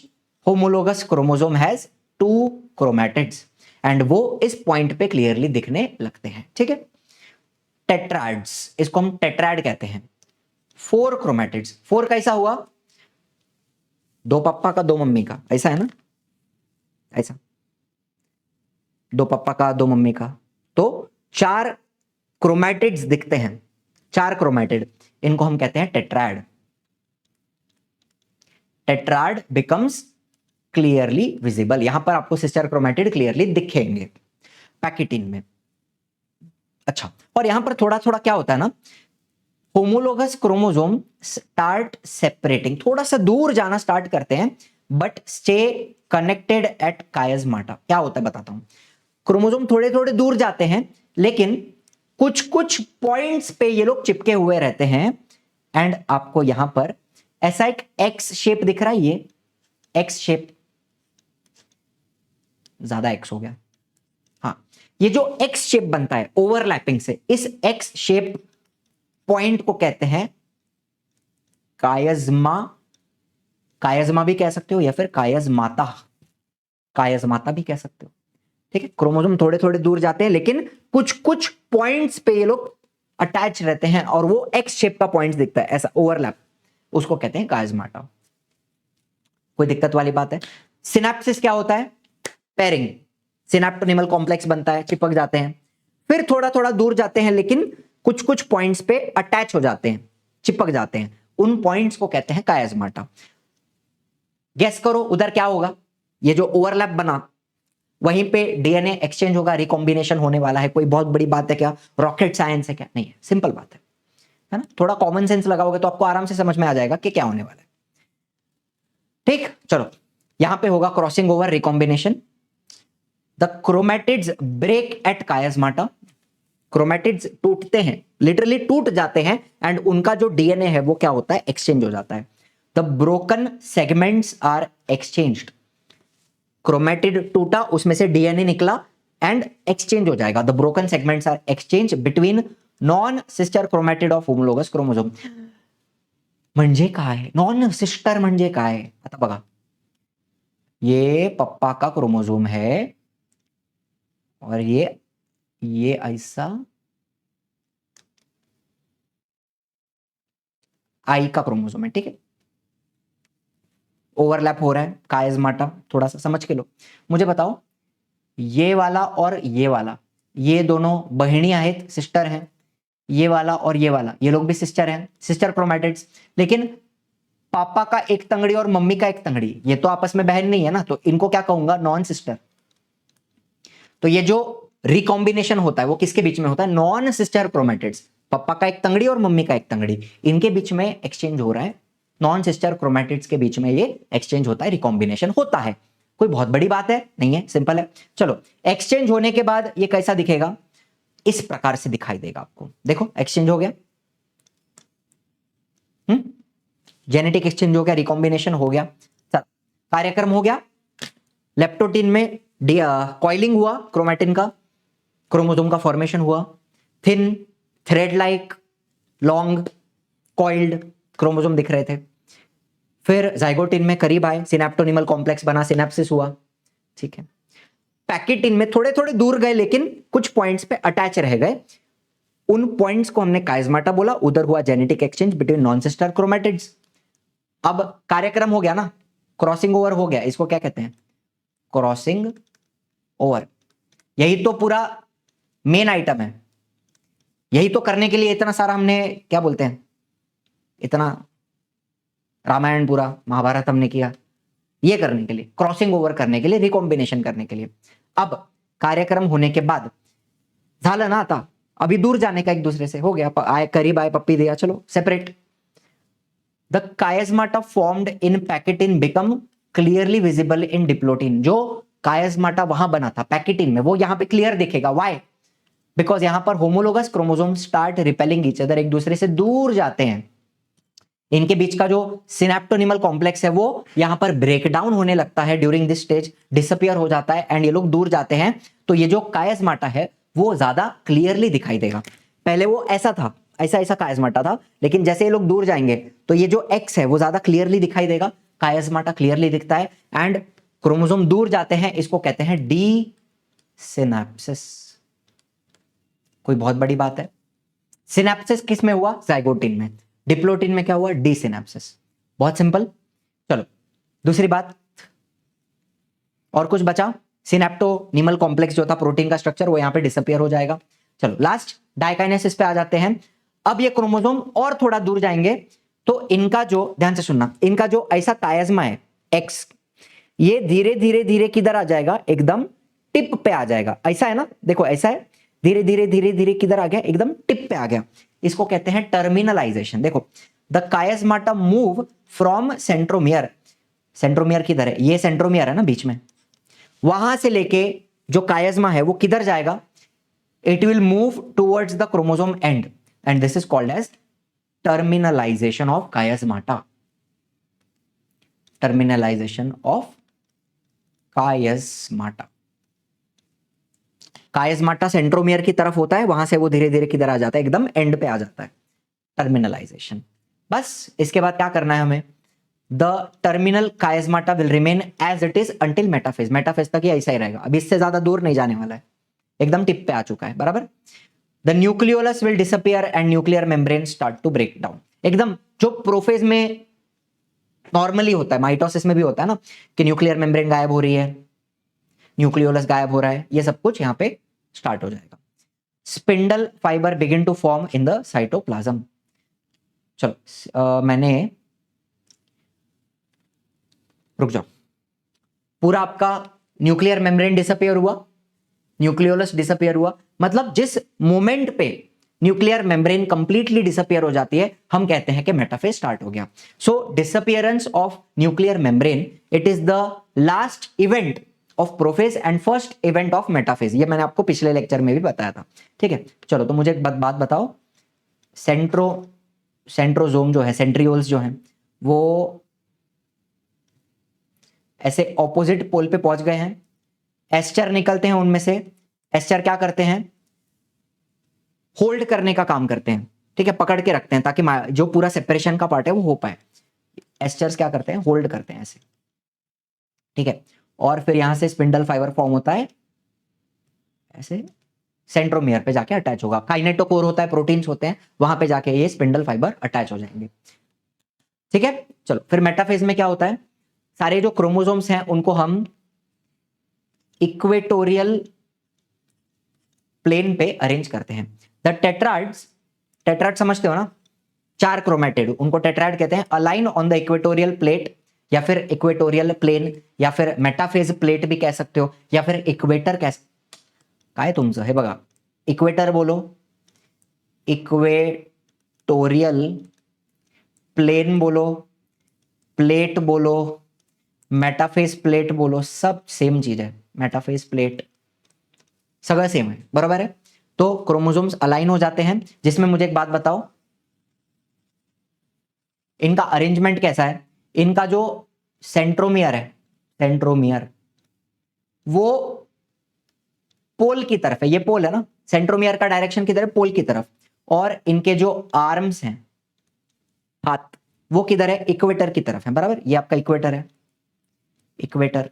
homologous chromosome has 2 chromatids, and वो इस पॉइंट पे क्लियरली दिखने लगते हैं, ठीक है। टेट्राड्स, इसको हम टेट्राड कहते हैं। 4 क्रोमेटिड्स, 4 कैसा हुआ, 2 पापा का 2 मम्मी का, ऐसा है ना, ऐसा 2 पापा का 2 मम्मी का, तो 4 क्रोमेटिड्स दिखते हैं, 4 क्रोमेटिड, इनको हम कहते हैं tetrad. Tetrad becomes clearly visible, यहां पर आपको सिस्टर क्रोमेटिड क्लियरली दिखेंगे पैकेटिन में। अच्छा, और यहां पर थोड़ा थोड़ा क्या होता है ना, होमोलोगस क्रोमोसोम स्टार्ट सेपरेटिंग, थोड़ा सा दूर जाना स्टार्ट करते हैं, बट स्टे कनेक्टेड एट कायस्माटा। क्या होता है बताता हूं, क्रोमोसोम थोड़े थोड़े दूर जाते हैं, लेकिन कुछ कुछ पॉइंट्स पे ये लोग चिपके हुए रहते हैं, एंड आपको यहां पर ऐसा एक एक्स शेप दिख रहा है, ये एक्स शेप, ज्यादा एक्स हो गया, हाँ, ये जो एक्स शेप बनता है ओवरलैपिंग से, इस एक्स शेप पॉइंट को कहते हैं कायजमा, कायजमा भी कह सकते हो या फिर कायजमाता, कायजमाता भी कह सकते हो, ठीक है। क्रोमोसोम थोड़े थोड़े दूर जाते हैं लेकिन कुछ कुछ पॉइंट्स पे ये लोग अटैच रहते हैं और वो एक्स शेप का पॉइंट दिखता है, ऐसा ओवरलैप, उसको कहते हैं कायजमाटा। कोई दिक्कत वाली बात है? सिनेप्सिस क्या होता है? पेयरिंग, सिनेप्टोनिमल कॉम्प्लेक्स बनता है, चिपक जाते हैं, फिर थोड़ा थोड़ा दूर जाते हैं लेकिन कुछ कुछ पॉइंट्स पे अटैच हो जाते हैं, चिपक जाते हैं, उन पॉइंट्स को कहते हैं कायजमाटा। गेस करो उधर क्या होगा? ये जो ओवरलैप बना वहीं पे डीएनए एक्सचेंज होगा, रिकॉम्बिनेशन होने वाला है। कोई बहुत बड़ी बात है क्या? रॉकेट साइंस है क्या? नहीं है, सिंपल बात है ना। थोड़ा कॉमन सेंस लगाओगे तो आपको आराम से समझ में आ जाएगा कि क्या होने वाला है। ठीक, चलो यहां पे होगा crossing over, recombination. The chromatids break at chiasmata, chromatids टूटते हैं, लिटरली टूट जाते हैं, एंड उनका जो डीएनए है वो क्या होता है? एक्सचेंज हो जाता है। The broken segments are exchanged, chromatid टूटा, उसमें से डीएनए निकला एंड एक्सचेंज हो जाएगा। The broken segments are exchange between non sister chromatid of homologous chromosome. म्हणजे काय? नॉन सिस्टर म्हणजे काय? आता बघा, ये पप्पा का क्रोमोसोम है और ये ऐसा आई का क्रोमोसोम है, ठीक है। ओवरलैप हो रहा है, कायजमाटा, थोड़ा सा समझ के लो। मुझे बताओ, ये वाला और ये वाला, ये दोनों बहिणी आहेत, सिस्टर हैं। ये वाला और ये वाला, ये लोग भी सिस्टर हैं, सिस्टर क्रोमैटिड्स। लेकिन पापा का एक तंगड़ी और मम्मी का एक तंगड़ी, ये तो आपस में बहन नहीं है ना, तो इनको क्या कहूंगा? Non sister. तो ये जो रिकॉम्बिनेशन होता है वो किसके बीच में होता है? नॉन सिस्टर क्रोमैटिड्स, पापा का एक तंगड़ी और मम्मी का एक तंगड़ी, इनके बीच में एक्सचेंज हो रहा है। नॉन सिस्टर क्रोमैटिड्स के बीच में ये एक्सचेंज होता है, रिकॉम्बिनेशन होता है। कोई बहुत बड़ी बात है नहीं है, सिंपल है। चलो, एक्सचेंज होने के बाद ये कैसा दिखेगा? इस प्रकार से दिखाई देगा आपको। देखो, एक्सचेंज हो गया, जेनेटिक एक्सचेंज हो गया, रिकॉम्बिनेशन हो गया, कार्यक्रम हो गया। लेप्टोटीन में कॉइलिंग हुआ क्रोमैटिन का, क्रोमोसोम का फॉर्मेशन हुआ, thin thread like long coiled chromosome दिख रहे थे। फिर जाइगोटिन में करीब आए, सिनेप्टोनिमल कॉम्प्लेक्स बना, सिनेप्सिस हुआ, ठीक है। पैकेटिन में थोड़े थोड़े दूर गए लेकिन कुछ पॉइंट्स पे अटैच रह गए, उन पॉइंट्स को हमने कायजमाटा बोला। उधर हुआ genetic exchange between non sister chromatids. अब कार्यक्रम हो गया ना, क्रॉसिंग ओवर हो गया, इसको क्या कहते हैं? Crossing over. यही तो पूरा मेन आइटम है, यही तो करने के लिए इतना सारा हमने, क्या बोलते हैं, इतना रामायण पूरा महाभारत हमने किया, ये करने के लिए, क्रॉसिंग ओवर करने के लिए, रिकॉम्बिनेशन करने के लिए। अब कार्यक्रम होने के बाद झालं ना, आता अभी दूर जाने का एक दूसरे से हो गया, आए करीब आए, पप्पी दिया, चलो separate. The chiasmata formed in pachytene become clearly visible in diplotene. जो कायजमाटा वहां बना था पैकेटिन में, वो यहां पे क्लियर दिखेगा। व्हाई? बिकॉज यहां पर homologous chromosome start repelling each other, एक दूसरे से दूर जाते हैं। इनके बीच का जो सिनेप्टोनिमल कॉम्प्लेक्स है वो यहां पर ब्रेकडाउन होने लगता है ड्यूरिंग दिस स्टेज, डिसअपियर हो जाता है एंड ये लोग दूर जाते हैं। तो ये जो कायजमाटा है वो ज्यादा क्लियरली दिखाई देगा। पहले वो ऐसा था, ऐसा ऐसा कायजमाटा था, लेकिन जैसे ये लोग दूर जाएंगे तो ये जो एक्स है वो ज्यादा क्लियरली दिखाई देगा, कायजमाटा क्लियरली दिखता है, एंड क्रोमोसोम दूर जाते हैं, इसको कहते हैं डी सिनेप्सिस। कोई बहुत बड़ी बात है? सिनेप्सिस किस में हुआ? जाइगोटिन में। डिप्लोटिन में क्या हुआ? D synapses. बहुत सिंपल। चलो दूसरी बात, और कुछ बचा? सिनेप्टोनिमल कॉम्प्लेक्स जो था प्रोटीन का स्ट्रक्चर, वो यहां पे डिसअपियर हो जाएगा। चलो लास्ट डाइकाइनेसिस पे आ जाते हैं। अब ये क्रोमोसोम और थोड़ा दूर जाएंगे तो इनका जो, ध्यान से सुनना, इनका जो ऐसा कायजमा है एक्स, ये धीरे धीरे धीरे किधर आ जाएगा? एकदम टिप पे आ जाएगा। ऐसा है ना, देखो ऐसा है, धीरे धीरे धीरे धीरे किधर आ गया? एकदम टिप पे आ गया। इसको कहते हैं टर्मिनलाइजेशन। देखो, the chiasmata move from centromere, centromere किधर है? ये सेंट्रोमियर है ना बीच में, वहां से लेके जो कायजमा है वो किधर जाएगा? It will move towards the chromosome end, and this is called as terminalisation of chiasmata, terminalisation of chiasmata. Chiasmata centromere की तरफ होता है, वहां से वो धीरे धीरे किधर आ जाता है, एकदम एंड पे आ जाता है, टर्मिनलाइजेशन। बस इसके बाद क्या करना है हमें, the terminal chiasmata will remain as it is until metaphase, metaphase तक ये ऐसा ही रहेगा, अभी इससे ज्यादा दूर नहीं जाने वाला है, एकदम टिप पे आ चुका है, बराबर। The nucleolus will disappear and nuclear membrane start to break down, एकदम जो प्रोफेज में नॉर्मली होता है, माइटोसिस में भी होता है ना कि न्यूक्लियर मेम्ब्रेन गायब हो रही है, न्यूक्लियोलस गायब हो रहा है, ये सब कुछ यहां पे स्टार्ट हो जाएगा। Spindle fibre begin to form in the cytoplasm. चलो मैंने, रुक जाओ, पूरा आपका न्यूक्लियर मेम्ब्रेन डिसअपियर हुआ, न्यूक्लियोलस डिसअपियर हुआ, मतलब जिस मोमेंट पे न्यूक्लियर मेम्ब्रेन कंप्लीटली डिसअपियर हो जाती है हम कहते हैं कि मेटाफेज स्टार्ट हो गया। So disappearance of nuclear membrane, it is the last event of prophase and first event of metaphase, ये मैंने आपको पिछले लेक्चर में भी बताया था, ठीक है। चलो तो मुझे एक बात बताओ, सेंट्रोजोम जो है, सेंट्रियोल्स जो हैं वो ऐसे ऑपोजिट पोल पे पहुंच गए हैं, एस्टर निकलते हैं उनमें से, एस्टर क्या करते हैं, होल्ड करने का काम करते हैं, ठीक है, पकड़ के रखते हैं ताकि जो पूरा सेपरेशन का पार्ट है वो हो पाए। एस्टर्स क्या करते हैं, होल्ड करते हैं ऐसे, ठीक है। और फिर यहां से स्पिंडल फाइबर फॉर्म होता है ऐसे, सेंट्रोमियर पे जाके अटैच होगा, काइनेटोकोर होता है, प्रोटीन्स होते हैं, वहां पे जाके ये स्पिंडल फाइबर अटैच हो जाएंगे, ठीक है। चलो फिर मेटाफेज में क्या होता है, सारे जो क्रोमोसोम्स हैं उनको हम इक्वेटोरियल प्लेन पे अरेंज करते हैं। द टेट्राड समझते हो ना, 4 क्रोमेटिड, उनको टेट्राड कहते हैं, align on the equatorial plate या फिर इक्वेटोरियल प्लेन या फिर मेटाफेज प्लेट भी कह सकते हो, या फिर इक्वेटर काय तुमचं हे बघा, इक्वेटर बोलो, इक्वेटोरियल प्लेन बोलो, प्लेट बोलो, मेटाफेज प्लेट बोलो, सब सेम चीज है, मेटाफेज प्लेट सगळं सेम है, बराबर है। तो क्रोमोसोम्स अलाइन हो जाते हैं, जिसमें मुझे एक बात बताओ, इनका अरेंजमेंट कैसा है, इनका जो सेंट्रोमियर है, सेंट्रोमियर वो पोल की तरफ है, ये पोल है ना, सेंट्रोमियर का डायरेक्शन किधर है, पोल की तरफ, और इनके जो आर्म्स हैं, हाथ, वो किधर है, इक्वेटर की तरफ है, बराबर, ये आपका इक्वेटर है, इक्वेटर।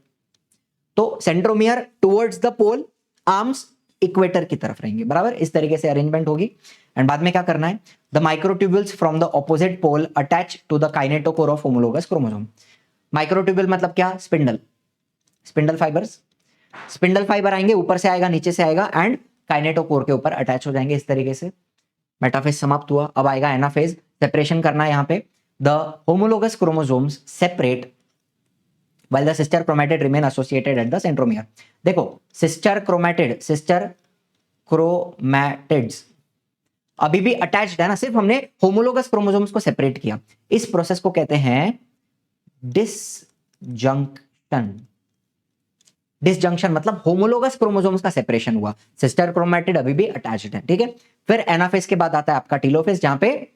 तो centromere towards the pole, arms equator की तरफ रहेंगे, बराबर, इस तरीके से अरेंजमेंट होगी। एंड बाद में क्या करना है, the microtubules from the opposite pole attach to the kinetochore of homologous chromosome. Microtubule मतलब क्या, spindle, spindle fibres, spindle fibre आएंगे, ऊपर से आएगा, नीचे से आएगा, एंड काइनेटोकोर के ऊपर अटैच हो जाएंगे, इस तरीके से मेटाफेज समाप्त हुआ। अब आएगा एनाफेज, सेपरेशन करना है यहाँ पे, the homologous chromosomes separate while the sister chromatid remain associated at the centromere। देखो सिस्टर क्रोमैटिड्स अभी भी अटैच्ड है ना, सिर्फ हमने होमोलोगस क्रोमोसोम्स को सेपरेट किया, इस प्रोसेस को कहते हैं डिसजंक्शन। डिसजंक्शन मतलब होमोलोगस क्रोमोसोम्स का सेपरेशन हुआ, सिस्टर क्रोमैटिड अभी भी अटैच्ड है, ठीक है। फिर एनाफेज के बाद आता है आपका टीलोफेज, जहां पे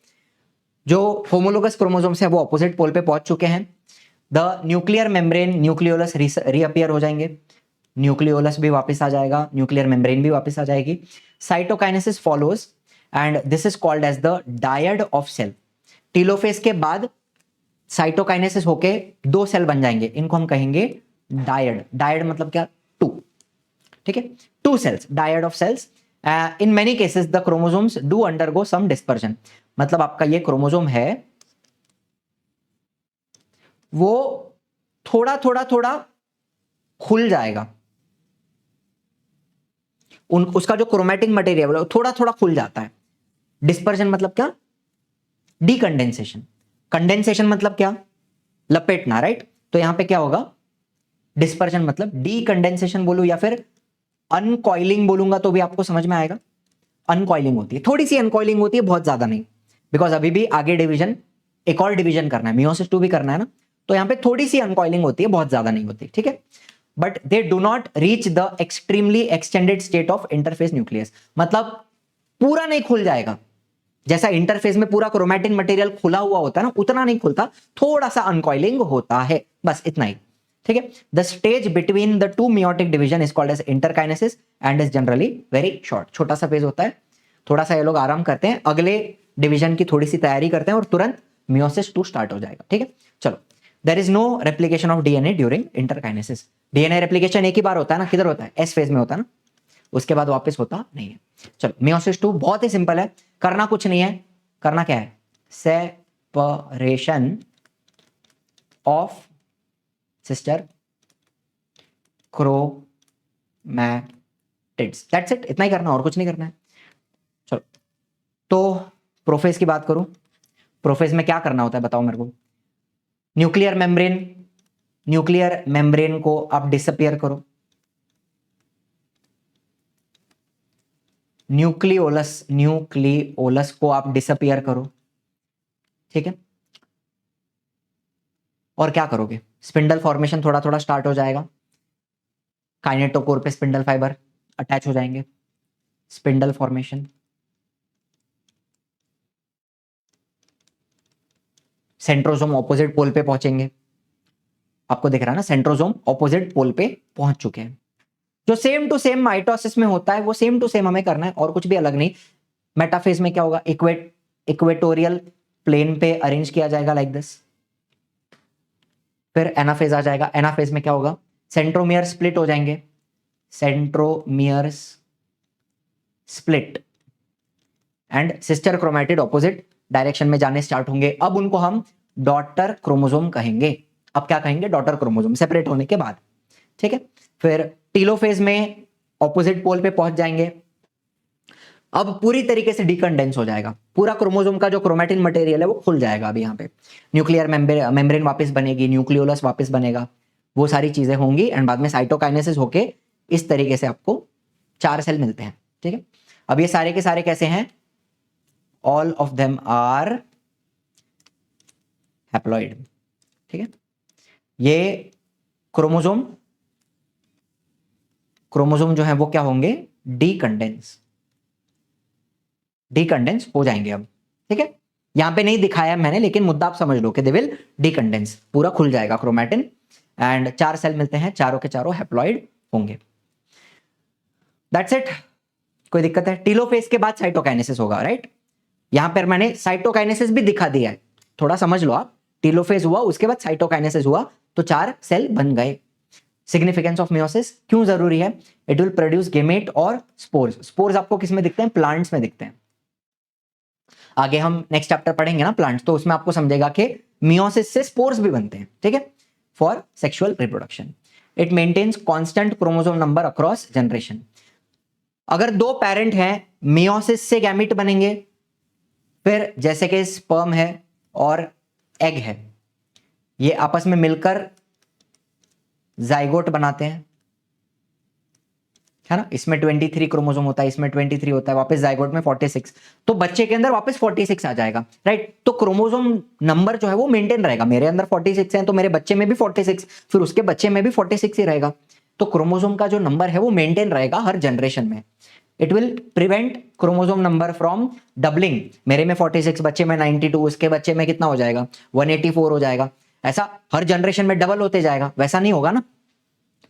जो होमोलोगस क्रोमोसोम्स है वो ऑपोजिट पोल पे पहुंच चुके हैं, the nuclear membrane, nucleolus reappear हो जाएंगे, न्यूक्लियोलस भी वापस आ जाएगा, न्यूक्लियर मेम्ब्रेन भी वापस आ जाएगी, cytokinesis follows and this is called as the dyad of cell. Telophase के बाद साइटोकाइनेसिस होके 2 सेल बन जाएंगे, इनको हम कहेंगे डायड। डायड मतलब क्या, 2, ठीक है, 2 cells, dyad of cells. In many cases the chromosomes do undergo some dispersion, मतलब आपका ये क्रोमोसोम है वो थोड़ा थोड़ा खुल जाएगा, उसका जो क्रोमैटिक मटेरियल है थोड़ा थोड़ा खुल जाता है। डिस्पर्जन मतलब क्या, डीकंडेंसेशन। कंडेंसेशन मतलब क्या, लपेटना, राइट। तो यहां पे क्या होगा, डिस्पर्जन मतलब डीकंडेंसेशन बोलूं या फिर अनकॉइलिंग बोलूंगा तो भी आपको समझ में आएगा। अनकॉइलिंग होती है, थोड़ी सी अनकॉइलिंग होती है, बहुत ज्यादा नहीं, बिकॉज अभी भी आगे डिवीजन, एक और डिवीजन करना है, मियोसिस 2 भी करना है ना, तो यहां पे थोड़ी सी अनकॉइलिंग होती है, बहुत ज्यादा नहीं होती, ठीक है। But they do not reach the extremely extended state of interface nucleus, मतलब पूरा नहीं खुल जाएगा, जैसा इंटरफेस में पूरा क्रोमैटिन मटेरियल खुला हुआ होता है ना, उतना नहीं खुलता, थोड़ा सा अनकॉइलिंग होता है, बस इतना ही। ठीक है, the stage between the two meiotic division is called as interkinesis and is generally very short. छोटा सा फेज होता है, थोड़ा सा ये लोग आराम करते हैं, अगले डिवीजन की थोड़ी सी तैयारी करते हैं और तुरंत मियोसिस 2 स्टार्ट हो जाएगा। ठीक है, चलो, there is no replication of DNA during interkinesis. DNA replication एक ही बार होता है ना, किधर होता है, एस फेज में होता है ना, उसके बाद वापस होता नहीं है। चलो, मियोसिस 2 बहुत ही सिंपल है, करना कुछ नहीं है, करना क्या है, separation of sister chromatids, that's it, इतना ही करना, और कुछ नहीं करना है। चलो, तो प्रोफेज की बात करूं, प्रोफेज में क्या करना होता है बताओ मेरे को। न्यूक्लियर मेम्ब्रेन को आप डिसअपियर करो, न्यूक्लियोलस को आप डिसअपियर करो। ठीक है, और क्या करोगे, स्पिंडल फॉर्मेशन थोड़ा थोड़ा स्टार्ट हो जाएगा, काइनेटोकोर पे स्पिंडल फाइबर अटैच हो जाएंगे, spindle formation, centrosome opposite pole पे पहुंचेंगे, आपको दिख रहा है ना, सेंट्रोसोम ऑपोजिट पोल पे पहुंच चुके हैं। जो सेम टू सेम माइटोसिस में होता है वो सेम टू सेम हमें करना है, और कुछ भी अलग नहीं। मेटाफेज में क्या होगा, इक्वेटोरियल प्लेन पे अरेंज किया जाएगा लाइक दिस, फिर एनाफेज आ जाएगा, एनाफेज में क्या होगा, सेंट्रोमियर स्प्लिट हो जाएंगे, centromeres split and sister chromatid opposite direction में जाने स्टार्ट होंगे। अब उनको हम डॉटर क्रोमोसोम कहेंगे। अब क्या कहेंगे, डॉटर क्रोमोसोम, सेपरेट होने के बाद। ठीक है, फिर टीलोफेज में ऑपोजिट पोल पे पहुंच जाएंगे। अब पूरी तरीके से डिकंडेंस हो जाएगा, पूरा क्रोमोसोम का जो क्रोमैटिन मटेरियल है वो खुल जाएगा। अभी यहाँ पे न्यूक्लियर मेम्ब्रेन वापस बनेगी, न्यूक्लियोलस वापस बनेगा, वो सारी चीजें होंगी, एंड बाद में साइटोकाइनेसिस होके इस तरीके से आपको 4 सेल मिलते हैं। ठीक है, अब ये सारे के सारे कैसे हैं, all of them are haploid. ठीक है, ये क्रोमोसोम जो है वो क्या होंगे, डीकंडेंस हो जाएंगे अब। ठीक है, यहां पे नहीं दिखाया मैंने, लेकिन मुद्दा आप समझ लो कि दे विल डीकंडेंस, पूरा खुल जाएगा क्रोमैटिन, एंड 4 सेल मिलते हैं, चारों के चारों हैप्लॉइड होंगे। दैट्स इट, कोई दिक्कत है। टीलोफेज के बाद साइटोकाइनेसिस होगा, राइट। यहां पर मैंने साइटोकाइनेसिस भी दिखा दिया है, थोड़ा समझ लो आप। टीलोफेज हुआ, उसके बाद साइटोकाइनेसिस हुआ, तो 4 सेल बन गए। सिग्निफिकेंस ऑफ मियोसिस क्यों जरूरी है, इट विल प्रोड्यूस गेमेट और स्पोर्स। स्पोर्स आपको किस में दिखते हैं, प्लांट्स में दिखते हैं। आगे हम नेक्स्ट चैप्टर पढ़ेंगे ना प्लांट्स, तो उसमें आपको समझेगा कि मियोसिस से स्पोर्स भी बनते हैं। ठीक है, for sexual reproduction. It maintains constant chromosome number across generation. अगर 2 पेरेंट हैं, मियोसिस से गैमीट बनेंगे, फिर जैसे कि स्पर्म है और एग है, ये आपस में मिलकर जाइगोट बनाते हैं, है ना। इसमें 23 क्रोमोसोम होता है, इसमें 23 होता है, वापस जाइगोट में 46, तो बच्चे के अंदर वापस 46 आ जाएगा, राइट। तो क्रोमोसोम नंबर जो है वो मेंटेन रहेगा, मेरे अंदर 46 है तो मेरे बच्चे में भी 46, फिर उसके बच्चे में भी 46 ही रहेगा। तो क्रोमोसोम का जो नंबर है वो मेंटेन रहेगा हर जनरेशन में। It will prevent chromosome number from doubling, मेरे में 46, बच्चे में 92, उसके बच्चे में कितना हो जाएगा, 184 हो जाएगा। ऐसा हर जनरेशन में डबल होते जाएगा, वैसा नहीं होगा ना।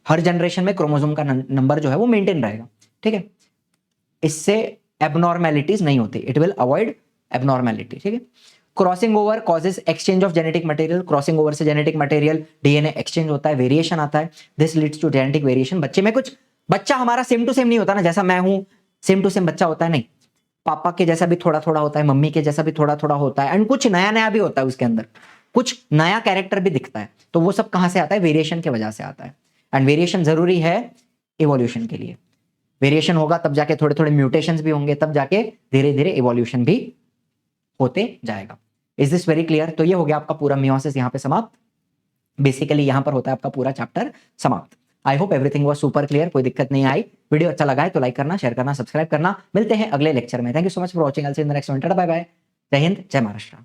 हर जनरेशन में क्रोमोसोम का नंबर जो है वो मेंटेन रहेगा। ठीक है, इससे एबनॉर्मेलिटीज नहीं होती, इट विल अवॉइड एबनॉर्मेलिटी। ठीक है, crossing over causes exchange of genetic material. Crossing over से जेनेटिक मटेरियल डीएनए एक्सचेंज होता है, वेरिएशन आता है, this leads to genetic variation. बच्चे में कुछ, बच्चा हमारा सेम टू सेम नहीं होता ना, जैसा मैं हूं सेम टू सेम बच्चा होता है नहीं, पापा के जैसा भी थोड़ा थोड़ा होता है, मम्मी के जैसा भी थोड़ा थोड़ा होता है, एंड कुछ नया नया भी होता है उसके अंदर, कुछ नया कैरेक्टर भी दिखता है। तो वो सब कहां से आता है, वेरिएशन की वजह से आता है। एंड वेरिएशन जरूरी है इवोल्यूशन के लिए। वेरिएशन होगा तब जाके थोड़े थोड़े म्यूटेशंस भी होंगे, तब जाके धीरे धीरे इवोल्यूशन भी होते जाएगा। Is this very clear. तो ये हो गया आपका पूरा मियोसिस यहाँ पे समाप्त। बेसिकली यहाँ पर होता है आपका पूरा चैप्टर समाप्त। I hope everything was super clear, कोई दिक्कत नहीं आई। वीडियो अच्छा लगा है तो लाइक करना, शेयर करना, सब्सक्राइब करना। मिलते हैं अगले लेक्चर में। Thank you so much for watching. I will see you in the next one. Tata bye bye. जय हिंद, जय महाराष्ट्र।